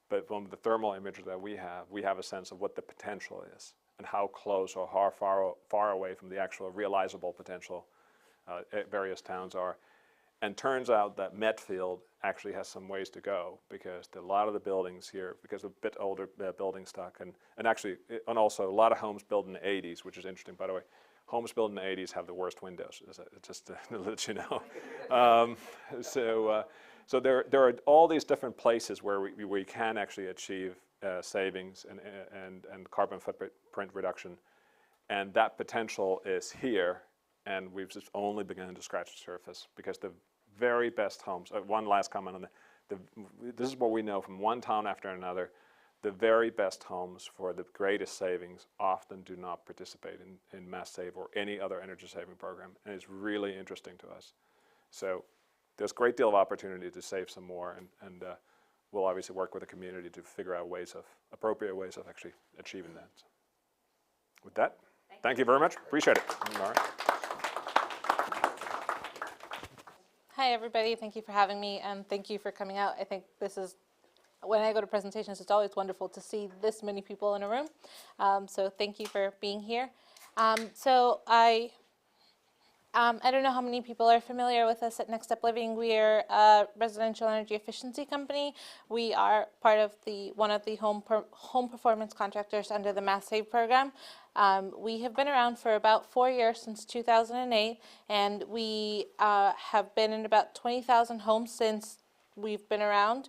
But from the thermal images that we have a sense of what the potential is and how close or how far away from the actual realizable potential various towns are. And turns out that Medfield actually has some ways to go because a lot of the buildings here, because of a bit older building stock, and also a lot of homes built in the 80s, which is interesting, by the way. Homes built in the 80s have the worst windows, just to let you know. So there are all these different places where we can actually achieve savings and carbon footprint reduction, and that potential is here, and we've just only begun to scratch the surface, because the very best homes, one last comment on this is what we know from one town after another, the very best homes for the greatest savings often do not participate in Mass Save or any other energy saving program, and it's really interesting to us. So there's a great deal of opportunity to save some more, and we'll obviously work with the community to figure out appropriate ways of actually achieving that. So with that, thank you very much. Appreciate it. All right. Hi, everybody. Thank you for having me, and thank you for coming out. I think this is, when I go to presentations, it's always wonderful to see this many people in a room. So thank you for being here. I don't know how many people are familiar with us at Next Step Living. We are a residential energy efficiency company. We are part of one of the home performance contractors under the Mass Save program. We have been around for about 4 years, since 2008, and we have been in about 20,000 homes since we've been around.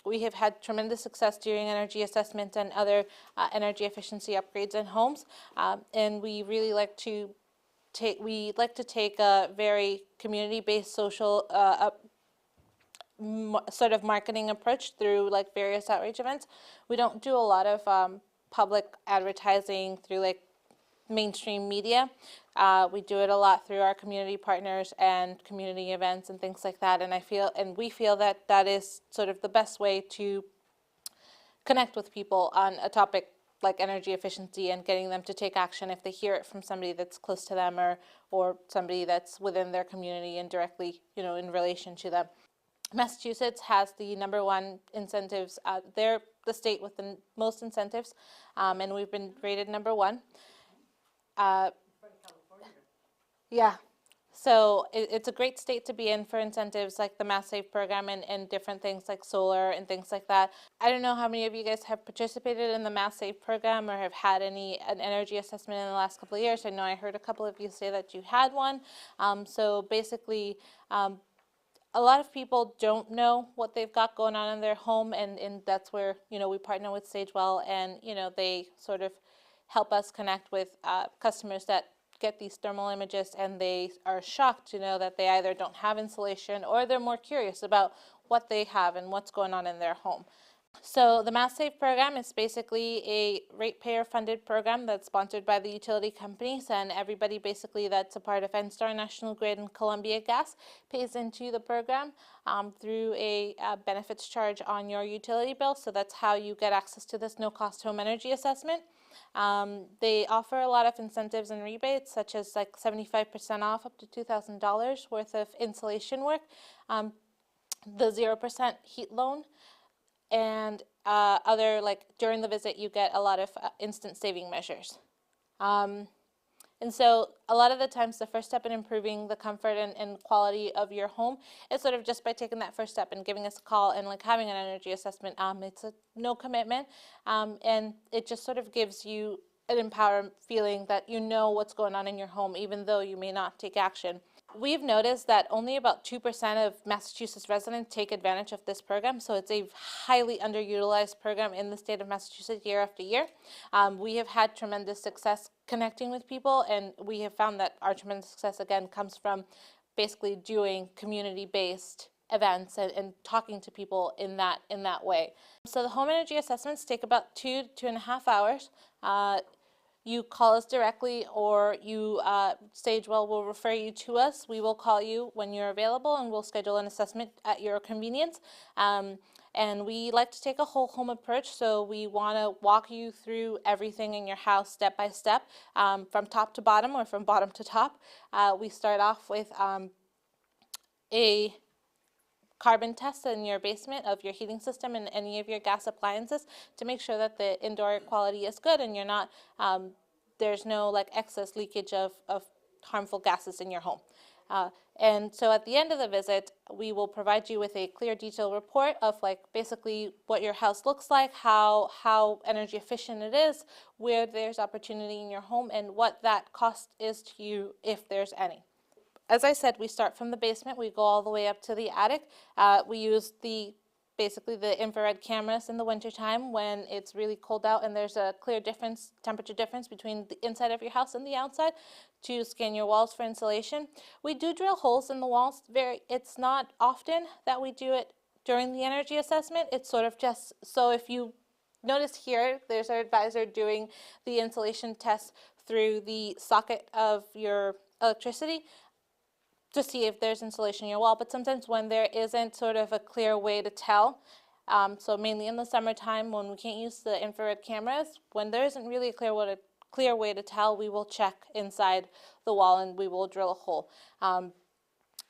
We have had tremendous success doing energy assessment and other energy efficiency upgrades in homes, and we really like to take a very community-based social sort of marketing approach through like various outreach events. We don't do a lot of public advertising through like mainstream media. We do it a lot through our community partners and community events and things like that. And we feel that that is sort of the best way to connect with people on a topic like energy efficiency, and getting them to take action if they hear it from somebody that's close to them, or somebody that's within their community and directly, in relation to them. Massachusetts has the #1 incentives. They're the state with the most incentives, and we've been rated #1. Yeah. So it's a great state to be in for incentives like the Mass Save program and different things like solar and things like that. I don't know how many of you guys have participated in the Mass Save program or have had an energy assessment in the last couple of years. I know I heard a couple of you say that you had one. So basically, a lot of people don't know what they've got going on in their home, and that's where, we partner with Sagewell, and, they sort of help us connect with customers that get these thermal images, and they are shocked to know that they either don't have insulation, or they're more curious about what they have and what's going on in their home. So the Mass Save program is basically a ratepayer funded program that's sponsored by the utility companies, and everybody basically that's a part of NSTAR, National Grid, and Columbia Gas pays into the program through a benefits charge on your utility bill. So that's how you get access to this no-cost home energy assessment. They offer a lot of incentives and rebates, such as like 75% off up to $2,000 worth of insulation work, the 0% heat loan, and other, like during the visit you get a lot of instant saving measures. And so a lot of the times the first step in improving the comfort and quality of your home is sort of just by taking that first step and giving us a call and like having an energy assessment. It's a no commitment, and it just sort of gives you an empowered feeling that you know what's going on in your home, even though you may not take action. We've noticed that only about 2% of Massachusetts residents take advantage of this program, so it's a highly underutilized program in the state of Massachusetts year after year. We have had tremendous success connecting with people, and we have found that our tremendous success, again, comes from basically doing community-based events and talking to people in that way. So the home energy assessments take about 2 to 2.5 hours. You call us directly, or Sagewell will refer you to us. We will call you when you're available, and we'll schedule an assessment at your convenience. And we like to take a whole home approach, so we want to walk you through everything in your house step by step, from top to bottom or from bottom to top. We start off with a carbon test in your basement of your heating system and any of your gas appliances to make sure that the indoor air quality is good and you're not, there's no like excess leakage of harmful gases in your home. And so at the end of the visit, we will provide you with a clear detailed report of like basically what your house looks like, how energy efficient it is, where there's opportunity in your home, and what that cost is to you if there's any. As I said, we start from the basement, we go all the way up to the attic. We use the basically the infrared cameras in the wintertime when it's really cold out and there's a clear difference, temperature difference between the inside of your house and the outside to scan your walls for insulation. We do drill holes in the walls. It's not often that we do it during the energy assessment. It's sort of just, so if you notice here, there's our advisor doing the insulation test through the socket of your electricity to see if there's insulation in your wall, but sometimes when there isn't sort of a clear way to tell, so mainly in the summertime when we can't use the infrared cameras, when there isn't really a clear way to tell, we will check inside the wall and we will drill a hole.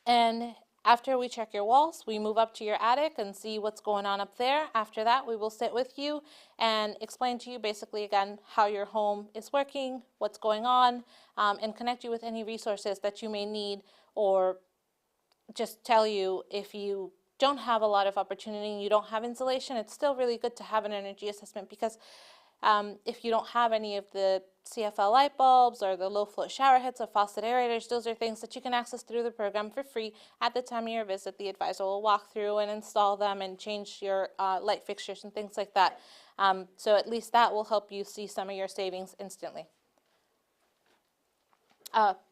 And after we check your walls, we move up to your attic and see what's going on up there. After that, we will sit with you and explain to you basically again how your home is working, what's going on, and connect you with any resources that you may need, or just tell you if you don't have a lot of opportunity and you don't have insulation, it's still really good to have an energy assessment, because if you don't have any of the CFL light bulbs or the low flow shower heads or faucet aerators, those are things that you can access through the program for free. At the time of your visit, the advisor will walk through and install them and change your light fixtures and things like that. So at least that will help you see some of your savings instantly.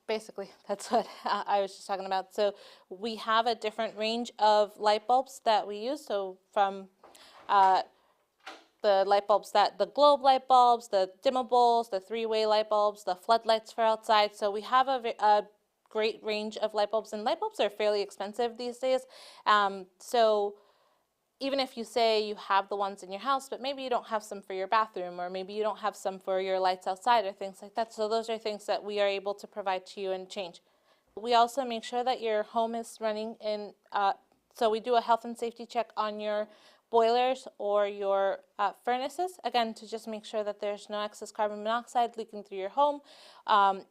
Basically, that's what I was just talking about. So we have a different range of light bulbs that we use. So from the light bulbs, the globe light bulbs, the dimmables, the three-way light bulbs, the floodlights for outside. So we have a great range of light bulbs, and light bulbs are fairly expensive these days. So even if you say you have the ones in your house, but maybe you don't have some for your bathroom, or maybe you don't have some for your lights outside or things like that. So those are things that we are able to provide to you and change. We also make sure that your home is running in, so we do a health and safety check on your boilers or your furnaces, again, to just make sure that there's no excess carbon monoxide leaking through your home,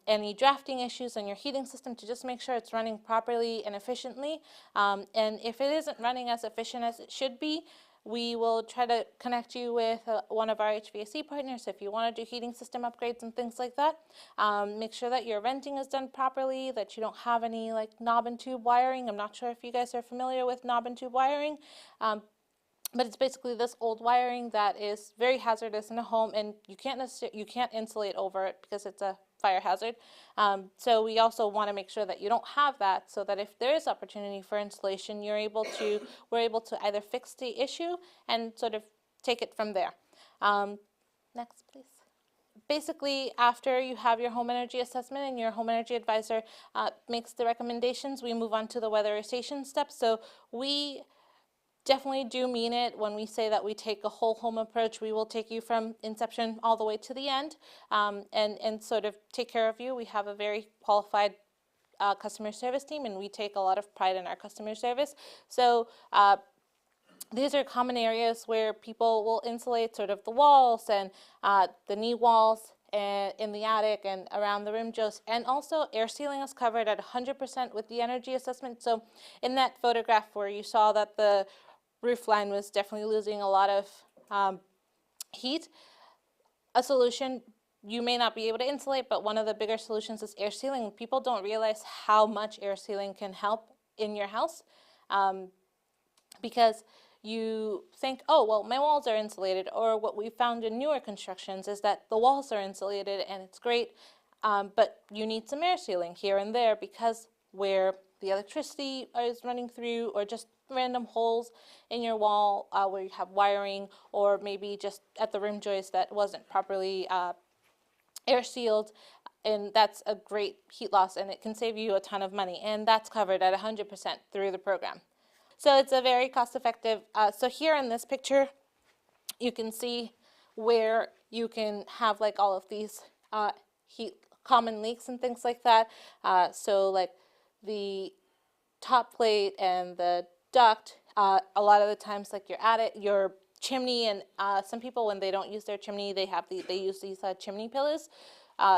any drafting issues on your heating system, to just make sure it's running properly and efficiently. And if it isn't running as efficient as it should be, we will try to connect you with one of our HVAC partners if you want to do heating system upgrades and things like that. Make sure that your venting is done properly, that you don't have any like knob and tube wiring. I'm not sure if you guys are familiar with knob and tube wiring. But it's basically this old wiring that is very hazardous in a home, and you can't insulate over it because it's a fire hazard. So we also want to make sure that you don't have that, so that if there is opportunity for insulation, we're able to either fix the issue and sort of take it from there. Next, please. Basically, after you have your home energy assessment and your home energy advisor makes the recommendations, we move on to the weatherization steps. So we definitely do mean it when we say that we take a whole home approach. We will take you from inception all the way to the end, and sort of take care of you. We have a very qualified customer service team, and we take a lot of pride in our customer service. So these are common areas where people will insulate sort of the walls and the knee walls in the attic and around the rim joists, and also air sealing is covered at 100% with the energy assessment. So in that photograph where you saw that the roof line was definitely losing a lot of heat, a solution, you may not be able to insulate, but one of the bigger solutions is air sealing. People don't realize how much air sealing can help in your house, because you think, oh, well, my walls are insulated, or what we found in newer constructions is that the walls are insulated and it's great, but you need some air sealing here and there, because where the electricity is running through, or just random holes in your wall where you have wiring, or maybe just at the rim joist that wasn't properly air sealed, and that's a great heat loss, and it can save you a ton of money, and that's covered at 100% through the program. So it's a very cost-effective. So here in this picture, you can see where you can have like all of these common leaks and things like that. So like the top plate and the duct, a lot of the times like your chimney, and some people, when they don't use their chimney, they use these chimney pillows.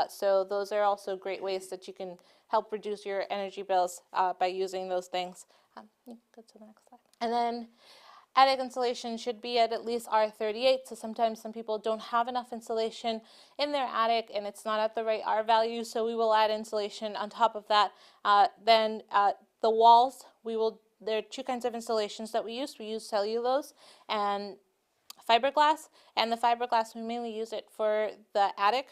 So those are also great ways that you can help reduce your energy bills by using those things. Go to the next slide. And then attic insulation should be at least R38. So sometimes some people don't have enough insulation in their attic and it's not at the right R value. So we will add insulation on top of that. Then the walls, we will there are two kinds of installations that we use. We use cellulose and fiberglass, and the fiberglass, we mainly use it for the attic,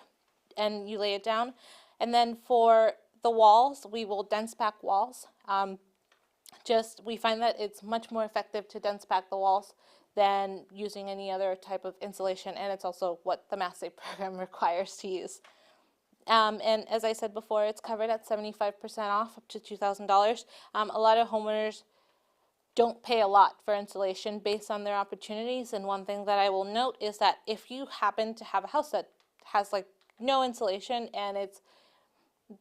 and you lay it down. And then for the walls, we will dense pack walls. We find that it's much more effective to dense pack the walls than using any other type of insulation, and it's also what the Mass Save program requires to use. And as I said before, it's covered at 75% off, up to $2,000. A lot of homeowners don't pay a lot for insulation based on their opportunities, and one thing that I will note is that if you happen to have a house that has like no insulation and it's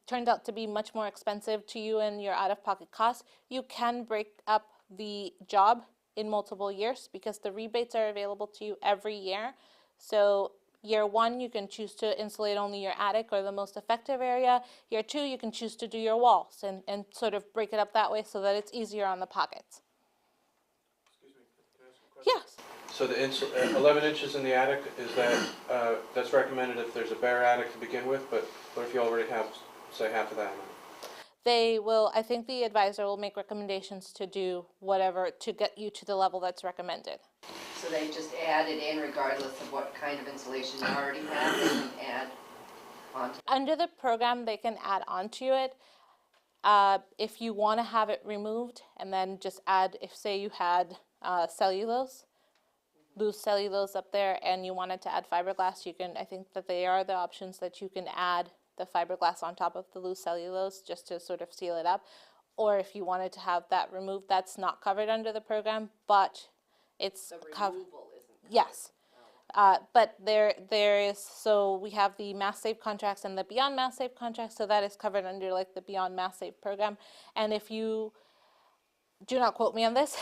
turned out to be much more expensive to you and your out-of-pocket costs, you can break up the job in multiple years because the rebates are available to you every year. So year one, you can choose to insulate only your attic or the most effective area. Year two, you can choose to do your walls and sort of break it up that way so that it's easier on the pockets. Excuse me, can I ask a question? Yes. So the 11 inches in the attic, is that, that's recommended if there's a bare attic to begin with, but what if you already have, say, half of that amount? They will, I think the advisor will make recommendations to do whatever to get you to the level that's recommended. So they just add it in regardless of what kind of insulation you already have, they can add onto. Under the program, they can add onto it. If you want to have it removed and then just add, if say you had cellulose, loose cellulose up there, and you wanted to add fiberglass, you can, I think that they are the options that you can add the fiberglass on top of the loose cellulose just to sort of seal it up. Or if you wanted to have that removed, that's not covered under the program, but it's covered. Yes. But there is, so we have the Mass Save contracts and the Beyond Mass Save contracts, so that is covered under like the Beyond Mass Save program. And if you, do not quote me on this,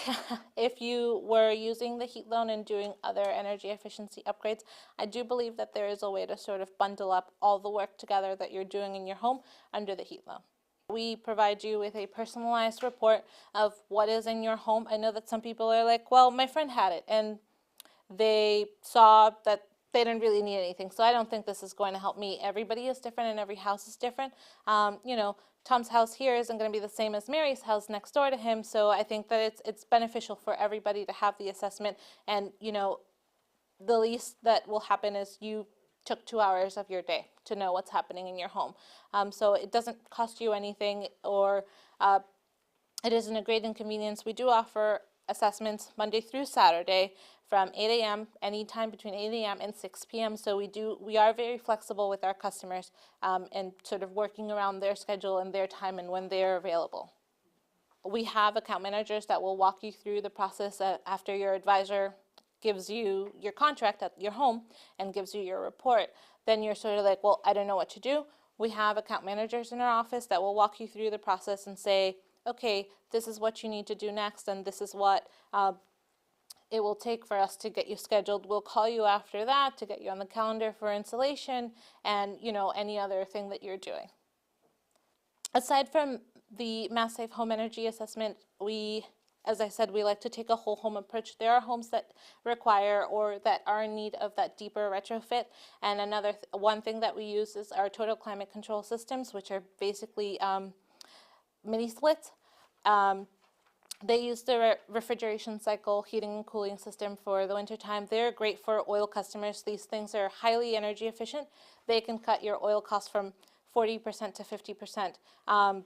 if you were using the heat loan and doing other energy efficiency upgrades, I do believe that there is a way to sort of bundle up all the work together that you're doing in your home under the heat loan. We provide you with a personalized report of what is in your home. I know that some people are like, well, my friend had it and they saw that they didn't really need anything, so I don't think this is going to help me. Everybody is different and every house is different. You know, Tom's house here isn't going to be the same as Mary's house next door to him, so I think that it's beneficial for everybody to have the assessment. And, you know, the least that will happen is you took 2 hours of your day to know what's happening in your home. So it doesn't cost you anything, or it isn't a great inconvenience. We do offer assessments Monday through Saturday from 8 a.m. anytime between 8 a.m. and 6 p.m. So we are very flexible with our customers and sort of working around their schedule and their time and when they're available. We have account managers that will walk you through the process after your advisor gives you your contract at your home and gives you your report. Then you're sort of like, well, I don't know what to do. We have account managers in our office that will walk you through the process and say, okay, this is what you need to do next, and this is what it will take for us to get you scheduled. We'll call you after that to get you on the calendar for installation and, you know, any other thing that you're doing. Aside from the Mass Save Home Energy Assessment, as I said, we like to take a whole home approach. There are homes that require or that are in need of that deeper retrofit. And one thing that we use is our total climate control systems, which are basically mini splits. They use the refrigeration cycle heating and cooling system for the wintertime. They're great for oil customers. These things are highly energy efficient. They can cut your oil costs from 40% to 50%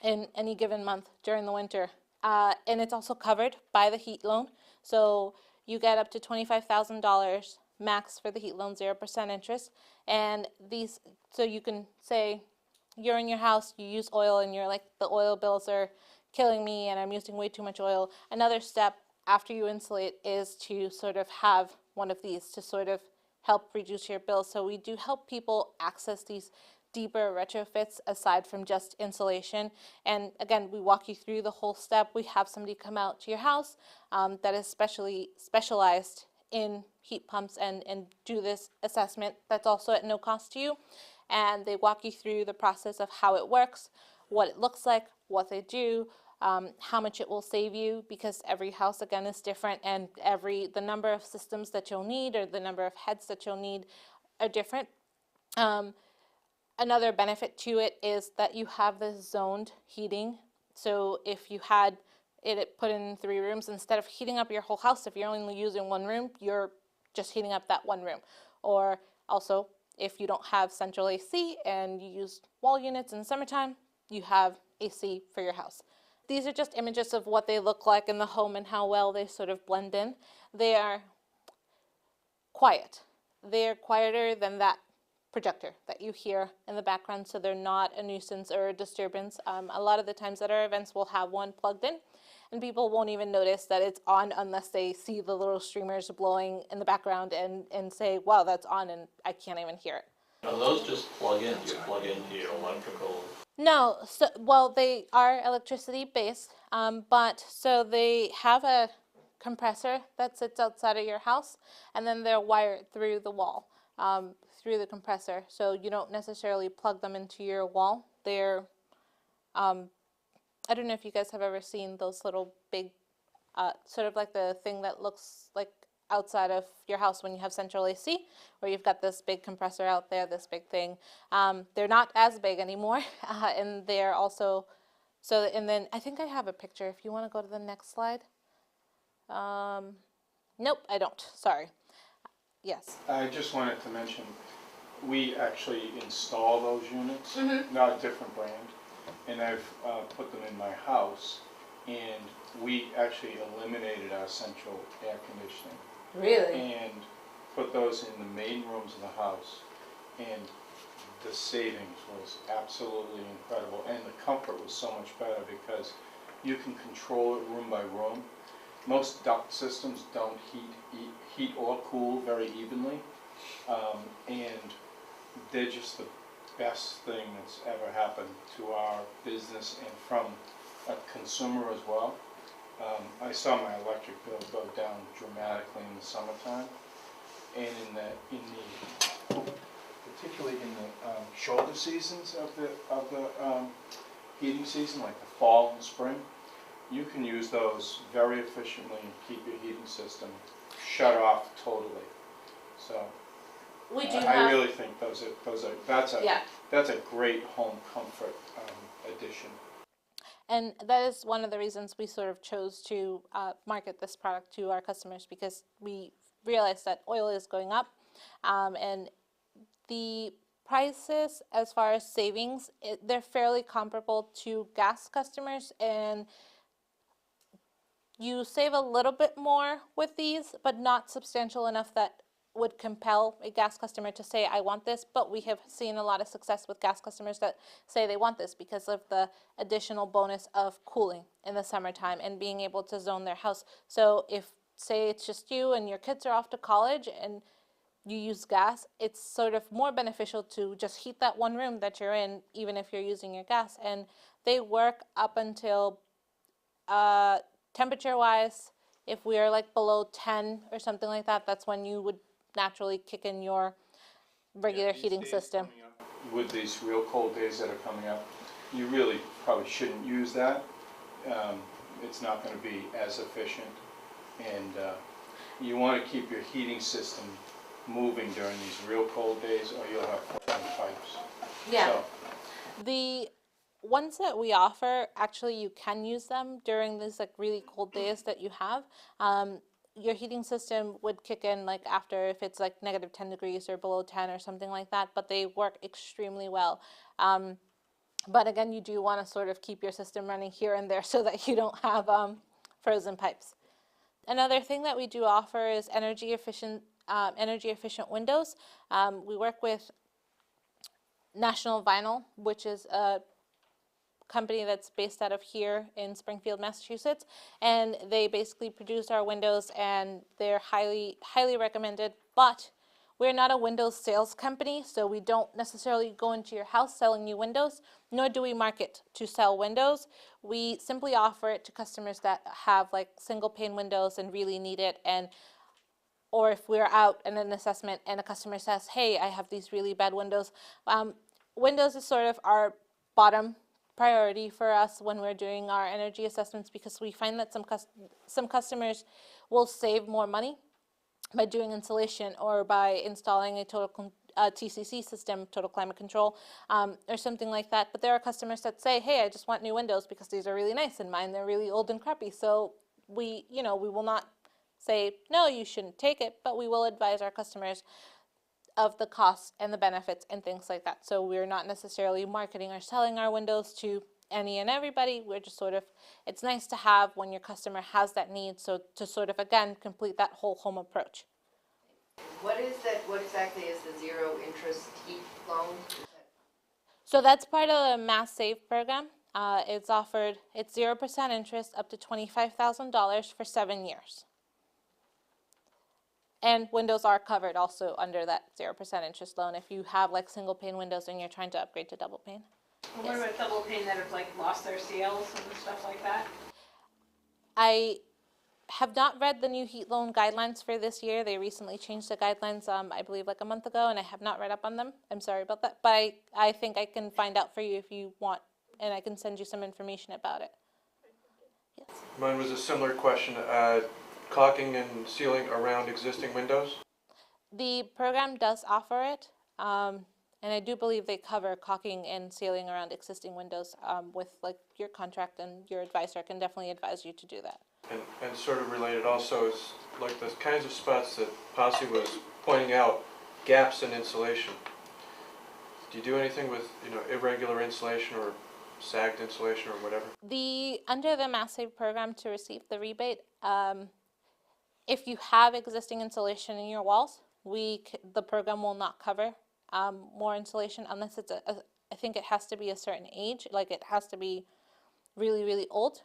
in any given month during the winter. And it's also covered by the heat loan. So you get up to $25,000 max for the heat loan, 0% interest. And so you can say you're in your house, you use oil, and you're like, the oil bills are killing me and I'm using way too much oil. Another step after you insulate is to sort of have one of these to sort of help reduce your bills. So we do help people access these deeper retrofits aside from just insulation. And again, we walk you through the whole step. We have somebody come out to your house that is specialized in heat pumps and do this assessment that's also at no cost to you. And they walk you through the process of how it works, what it looks like, what they do, how much it will save you, because every house, again, is different, and the number of systems that you'll need or the number of heads that you'll need are different. Another benefit to it is that you have this zoned heating. So if it put in 3 rooms, instead of heating up your whole house, if you're only using 1 room, you're just heating up that 1 room. Or also, if you don't have central AC and you use wall units in the summertime, you have AC for your house. These are just images of what they look like in the home and how well they sort of blend in. They are quiet. They're quieter than that projector that you hear in the background, so they're not a nuisance or a disturbance. A lot of the times at our events we'll have one plugged in, and people won't even notice that it's on unless they see the little streamers blowing in the background and say, wow, that's on, and I can't even hear it. Are those just plug-ins? You plug into your electrical? No, so, well, they are electricity based, but so they have a compressor that sits outside of your house, and then they're wired through the wall, through the compressor. So you don't necessarily plug them into your wall. They're, I don't know if you guys have ever seen those little big, sort of like the thing that looks like outside of your house when you have central AC, where you've got this big compressor out there, this big thing. They're not as big anymore, and they're also, so, and then I think I have a picture if you want to go to the next slide. Nope, I don't, sorry. Yes. I just wanted to mention, we actually install those units, not a different brand, and I've put them in my house, and we actually eliminated our central air conditioning. Really? And put those in the main rooms of the house, and the savings was absolutely incredible, and the comfort was so much better because you can control it room by room. Most duct systems don't heat or cool very evenly, and they're just the best thing that's ever happened to our business and from a consumer as well. I saw my electric bill go down dramatically in the summertime, and particularly in the shoulder seasons of the heating season, like the fall and spring. You can use those very efficiently and keep your heating system shut off totally. So We do I really think that's a great home comfort addition. And that is one of the reasons we sort of chose to market this product to our customers, because we realized that oil is going up, and the prices as far as savings, they're fairly comparable to gas customers, and you save a little bit more with these, but not substantial enough that would compel a gas customer to say, I want this. But we have seen a lot of success with gas customers that say they want this because of the additional bonus of cooling in the summertime and being able to zone their house. So if, say, it's just you and your kids are off to college and you use gas, it's sort of more beneficial to just heat that 1 room that you're in, even if you're using your gas. And they work up until temperature-wise, if we are like below 10 or something like that, that's when you would naturally kick in your regular heating system. With these real cold days that are coming up, you really probably shouldn't use that. It's not going to be as efficient, and you want to keep your heating system moving during these real cold days, or you'll have flooding pipes. Yeah. So, The ones that we offer, actually you can use them during these like really cold days that you have. Your heating system would kick in like after, if it's like negative 10 degrees or below 10 or something like that, but they work extremely well. But again, you do want to sort of keep your system running here and there so that you don't have frozen pipes. Another thing that we do offer is energy efficient windows. We work with National Vinyl, which is a company that's based out of here in Springfield, Massachusetts, and they basically produce our windows, and they're highly recommended. But we're not a Windows sales company, so we don't necessarily go into your house selling you windows, nor do we market to sell windows. We simply offer it to customers that have like single pane windows and really need it, and or if we're out in an assessment and a customer says, hey, I have these really bad windows. Windows is sort of our bottom priority for us when we're doing our energy assessments, because we find that some customers will save more money by doing insulation or by installing a total TCC system, total climate control, or something like that. But there are customers that say, hey, I just want new windows because these are really nice and mine, they're really old and crappy. So we will not say, no, you shouldn't take it, but we will advise our customers of the costs and the benefits and things like that. So we're not necessarily marketing or selling our windows to any and everybody. We're just sort of, it's nice to have when your customer has that need, so to sort of, again, complete that whole home approach. What is that, what exactly is the zero interest heat loan? So that's part of the Mass Save program. It's offered, it's 0% interest up to $25,000 for 7 years. And windows are covered also under that 0% interest loan if you have like single pane windows and you're trying to upgrade to double pane. And what about double pane that have like lost their seals and stuff like that? I have not read the new heat loan guidelines for this year. They recently changed the guidelines, I believe like a month ago, and I have not read up on them. I'm sorry about that, but I think I can find out for you if you want, and I can send you some information about it. Yes. Mine was a similar question. Caulking and sealing around existing windows? The program does offer it, and I do believe they cover caulking and sealing around existing windows with like your contract, and your advisor can definitely advise you to do that. And sort of related also is like the kinds of spots that Posse was pointing out, gaps in insulation. Do you do anything with, irregular insulation or sagged insulation or whatever? Under the Mass Save program to receive the rebate, if you have existing insulation in your walls, the program will not cover more insulation unless it's I think it has to be a certain age, like it has to be really, really old.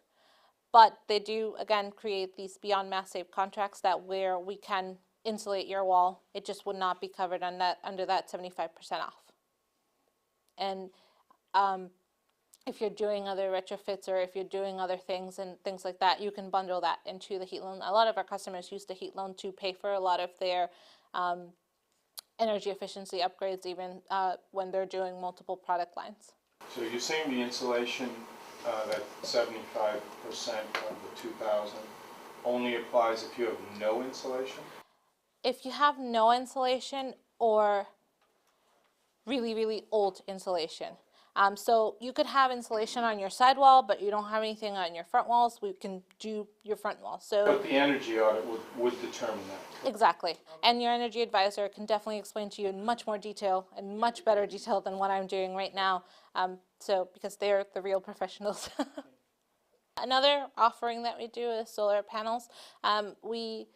But they do, again, create these beyond Mass Save contracts that where we can insulate your wall, it just would not be covered on under that 75% off. And if you're doing other retrofits or if you're doing other things and things like that, you can bundle that into the heat loan. A lot of our customers use the heat loan to pay for a lot of their energy efficiency upgrades, even when they're doing multiple product lines. So you're saying the insulation, that 75% of the 2,000 only applies if you have no insulation? If you have no insulation or really, really old insulation. So you could have insulation on your sidewall, but you don't have anything on your front walls. We can do your front wall. So But the energy audit would determine that. exactly. And your energy advisor can definitely explain to you in much more detail and much better detail than what I'm doing right now. Because they're the real professionals. Another offering that we do is solar panels. We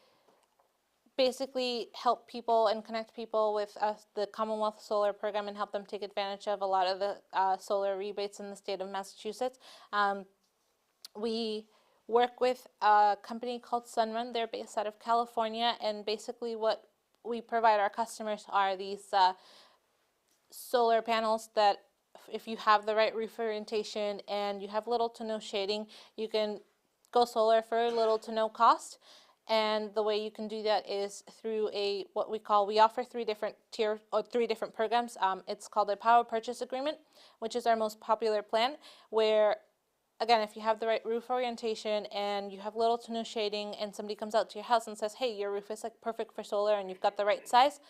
basically help people and connect people with the Commonwealth Solar Program and help them take advantage of a lot of the solar rebates in the state of Massachusetts. We work with a company called Sunrun. They're based out of California, and basically what we provide our customers are these solar panels that if you have the right roof orientation and you have little to no shading, you can go solar for little to no cost. And the way you can do that is through we offer three different programs. It's called a power purchase agreement, which is our most popular plan, where again, if you have the right roof orientation and you have little to no shading and somebody comes out to your house and says, hey, your roof is like perfect for solar and you've got the right size,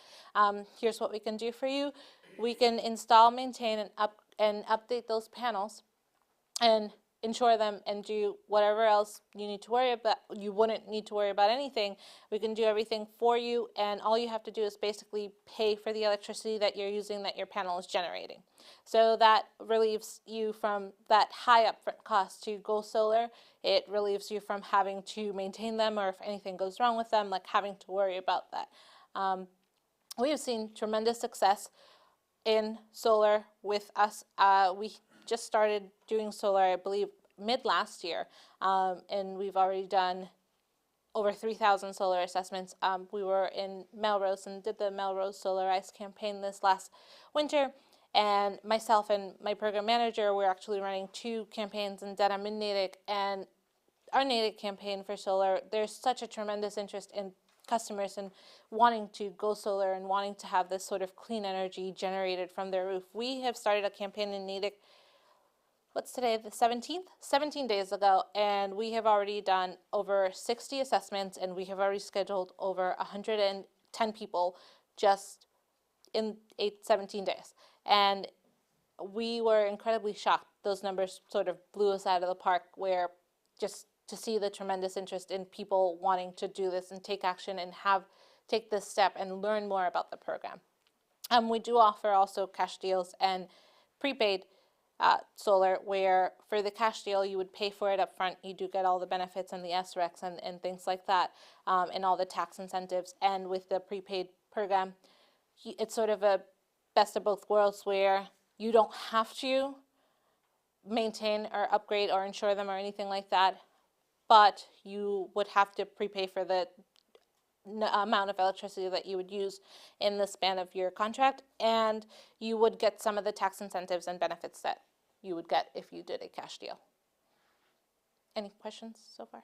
here's what we can do for you. We can install, maintain, and update those panels and insure them and do whatever else you need to worry about. You wouldn't need to worry about anything. We can do everything for you, and all you have to do is basically pay for the electricity that you're using, that your panel is generating. So that relieves you from that high upfront cost to go solar. It relieves you from having to maintain them, or if anything goes wrong with them, like having to worry about that. We have seen tremendous success in solar with us. We just started doing solar, I believe, mid last year, and we've already done over 3,000 solar assessments. We were in Melrose and did the Melrose Solar Ice campaign this last winter, and myself and my program manager were actually running 2 campaigns in Dedham and Natick, and our Natick campaign for solar, there's such a tremendous interest in customers and wanting to go solar and wanting to have this sort of clean energy generated from their roof. We have started a campaign in Natick, what's today, the 17th? 17 days ago, and we have already done over 60 assessments, and we have already scheduled over 110 people just in 17 days. And we were incredibly shocked. Those numbers sort of blew us out of the park, where just to see the tremendous interest in people wanting to do this and take action and take this step and learn more about the program. We do offer also cash deals and prepaid solar, where for the cash deal you would pay for it up front. You do get all the benefits and the SRECs and things like that, and all the tax incentives. And with the prepaid program, it's sort of a best of both worlds, where you don't have to maintain or upgrade or insure them or anything like that, but you would have to prepay for the amount of electricity that you would use in the span of your contract, and you would get some of the tax incentives and benefits that you would get if you did a cash deal. Any questions so far?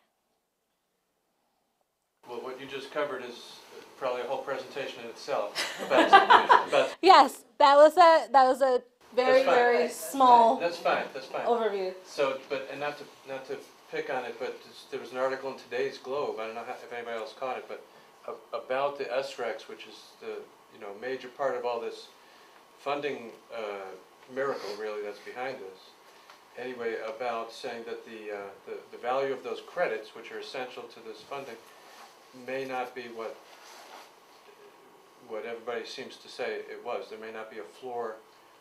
Well, what you just covered is probably a whole presentation in itself. But Yes, that was a very That's fine. very small that's fine. overview. So, and not to pick on it, but there was an article in today's Globe. I don't know if anybody else caught it, but about the SRECs, which is the major part of all this funding miracle really that's behind this. Anyway, about saying that the value of those credits, which are essential to this funding, may not be what everybody seems to say it was. There may not be a floor,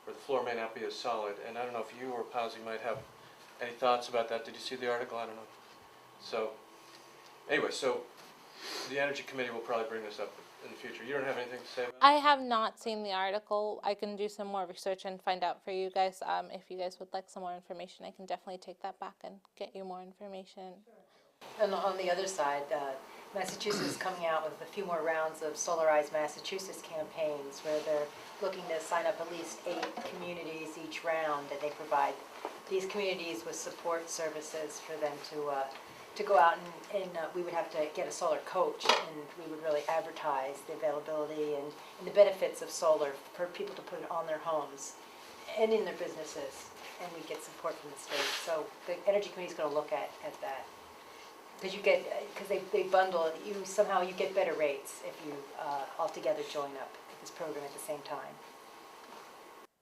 or the floor may not be as solid. And I don't know if you or Pazzi might have any thoughts about that. Did you see the article? I don't know. So anyway, so the Energy Committee will probably bring this up in the future. You don't have anything to say about it? I have not seen the article. I can do some more research and find out for you guys. If you guys would like some more information, I can definitely take that back and get you more information. And on the other side, Massachusetts is coming out with a few more rounds of Solarize Massachusetts campaigns, where they're looking to sign up at least 8 communities each round, and they provide these communities with support services for them to go out and we would have to get a solar coach, and we would really advertise the availability and the benefits of solar for people to put it on their homes and in their businesses, and we get support from the state. So the Energy Committee is going to look at that. Because they bundle it, you get better rates if you all together join up this program at the same time.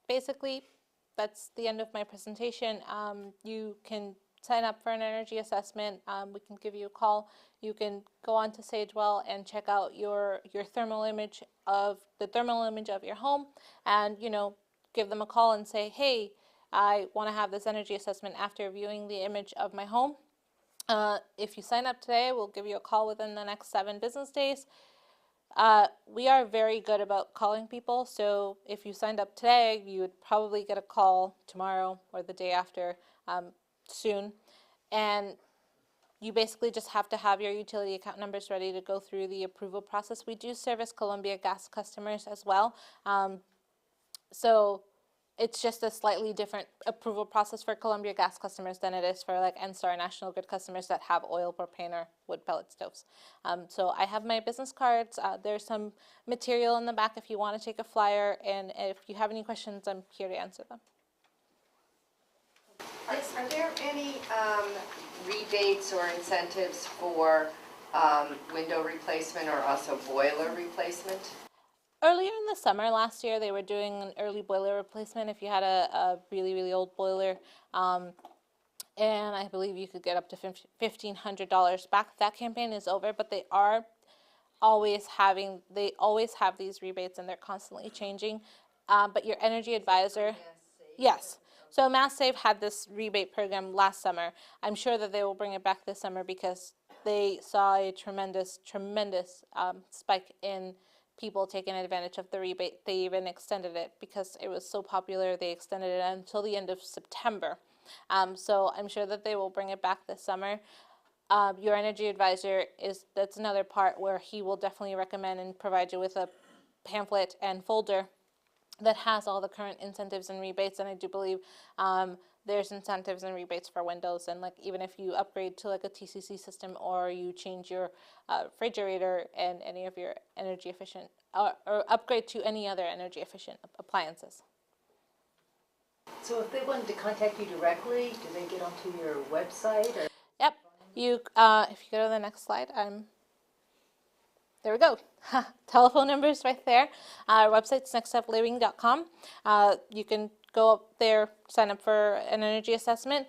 Basically, that's the end of my presentation. You can sign up for an energy assessment. We can give you a call. You can go on to Sagewell and check out your thermal image of your home, and give them a call and say, hey, I want to have this energy assessment after viewing the image of my home. If you sign up today, we'll give you a call within the next 7 business days. We are very good about calling people, so if you signed up today, you would probably get a call tomorrow or the day after, soon. And you basically just have to have your utility account numbers ready to go through the approval process. We do service Columbia Gas customers as well. So it's just a slightly different approval process for Columbia Gas customers than it is for like NSTAR National Grid customers that have oil, propane, or wood pellet stoves. So I have my business cards. There's some material in the back if you want to take a flyer, and if you have any questions, I'm here to answer them. Are there any rebates or incentives for window replacement or also boiler replacement? Earlier in the summer last year, they were doing an early boiler replacement if you had a really, really old boiler. And I believe you could get up to $1,500 back. That campaign is over, but they always have these rebates, and they're constantly changing. But your energy advisor, yes. So Mass Save had this rebate program last summer. I'm sure that they will bring it back this summer because they saw a tremendous spike in people taking advantage of the rebate. They even extended it because it was so popular. They extended it until the end of September. So I'm sure that they will bring it back this summer. Your energy advisor that's another part where he will definitely recommend and provide you with a pamphlet and folder that has all the current incentives and rebates. And I do believe there's incentives and rebates for windows, and like even if you upgrade to like a TCC system, or you change your refrigerator and any of your energy efficient or upgrade to any other energy efficient appliances. So if they wanted to contact you directly, do they get onto your website? Or? Yep. You if you go to the next slide, There we go. Telephone number is right there. Our website's nextstepliving.com. You can go up there, sign up for an energy assessment.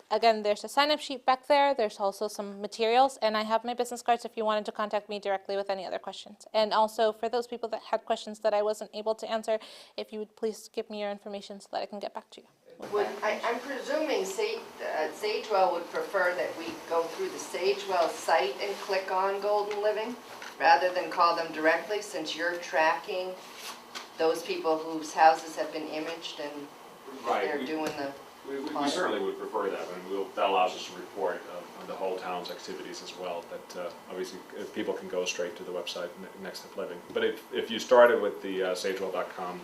Again, there's a sign-up sheet back there. There's also some materials, and I have my business cards if you wanted to contact me directly with any other questions. And also, for those people that had questions that I wasn't able to answer, if you would please give me your information so that I can get back to you. I'm presuming Sagewell would prefer that we go through the Sagewell site and click on Golden Living, rather than call them directly, since you're tracking those people whose houses have been imaged and they're doing the... We certainly would prefer that, and that allows us to report on the whole town's activities as well, but obviously people can go straight to the website, Next Step Living. But if you started with the sagewell.com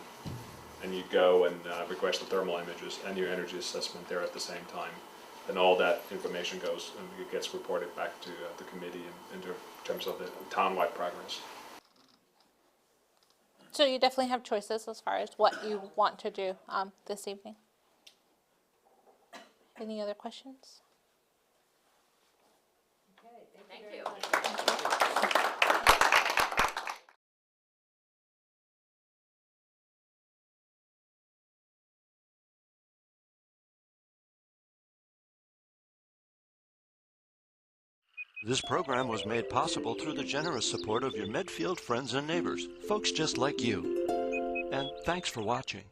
and you go and request the thermal images and your energy assessment there at the same time, then all that information goes and it gets reported back to the committee in terms of the townwide progress. So you definitely have choices as far as what you want to do this evening. Any other questions? Thank you. This program was made possible through the generous support of your Medfield friends and neighbors, folks just like you. And thanks for watching.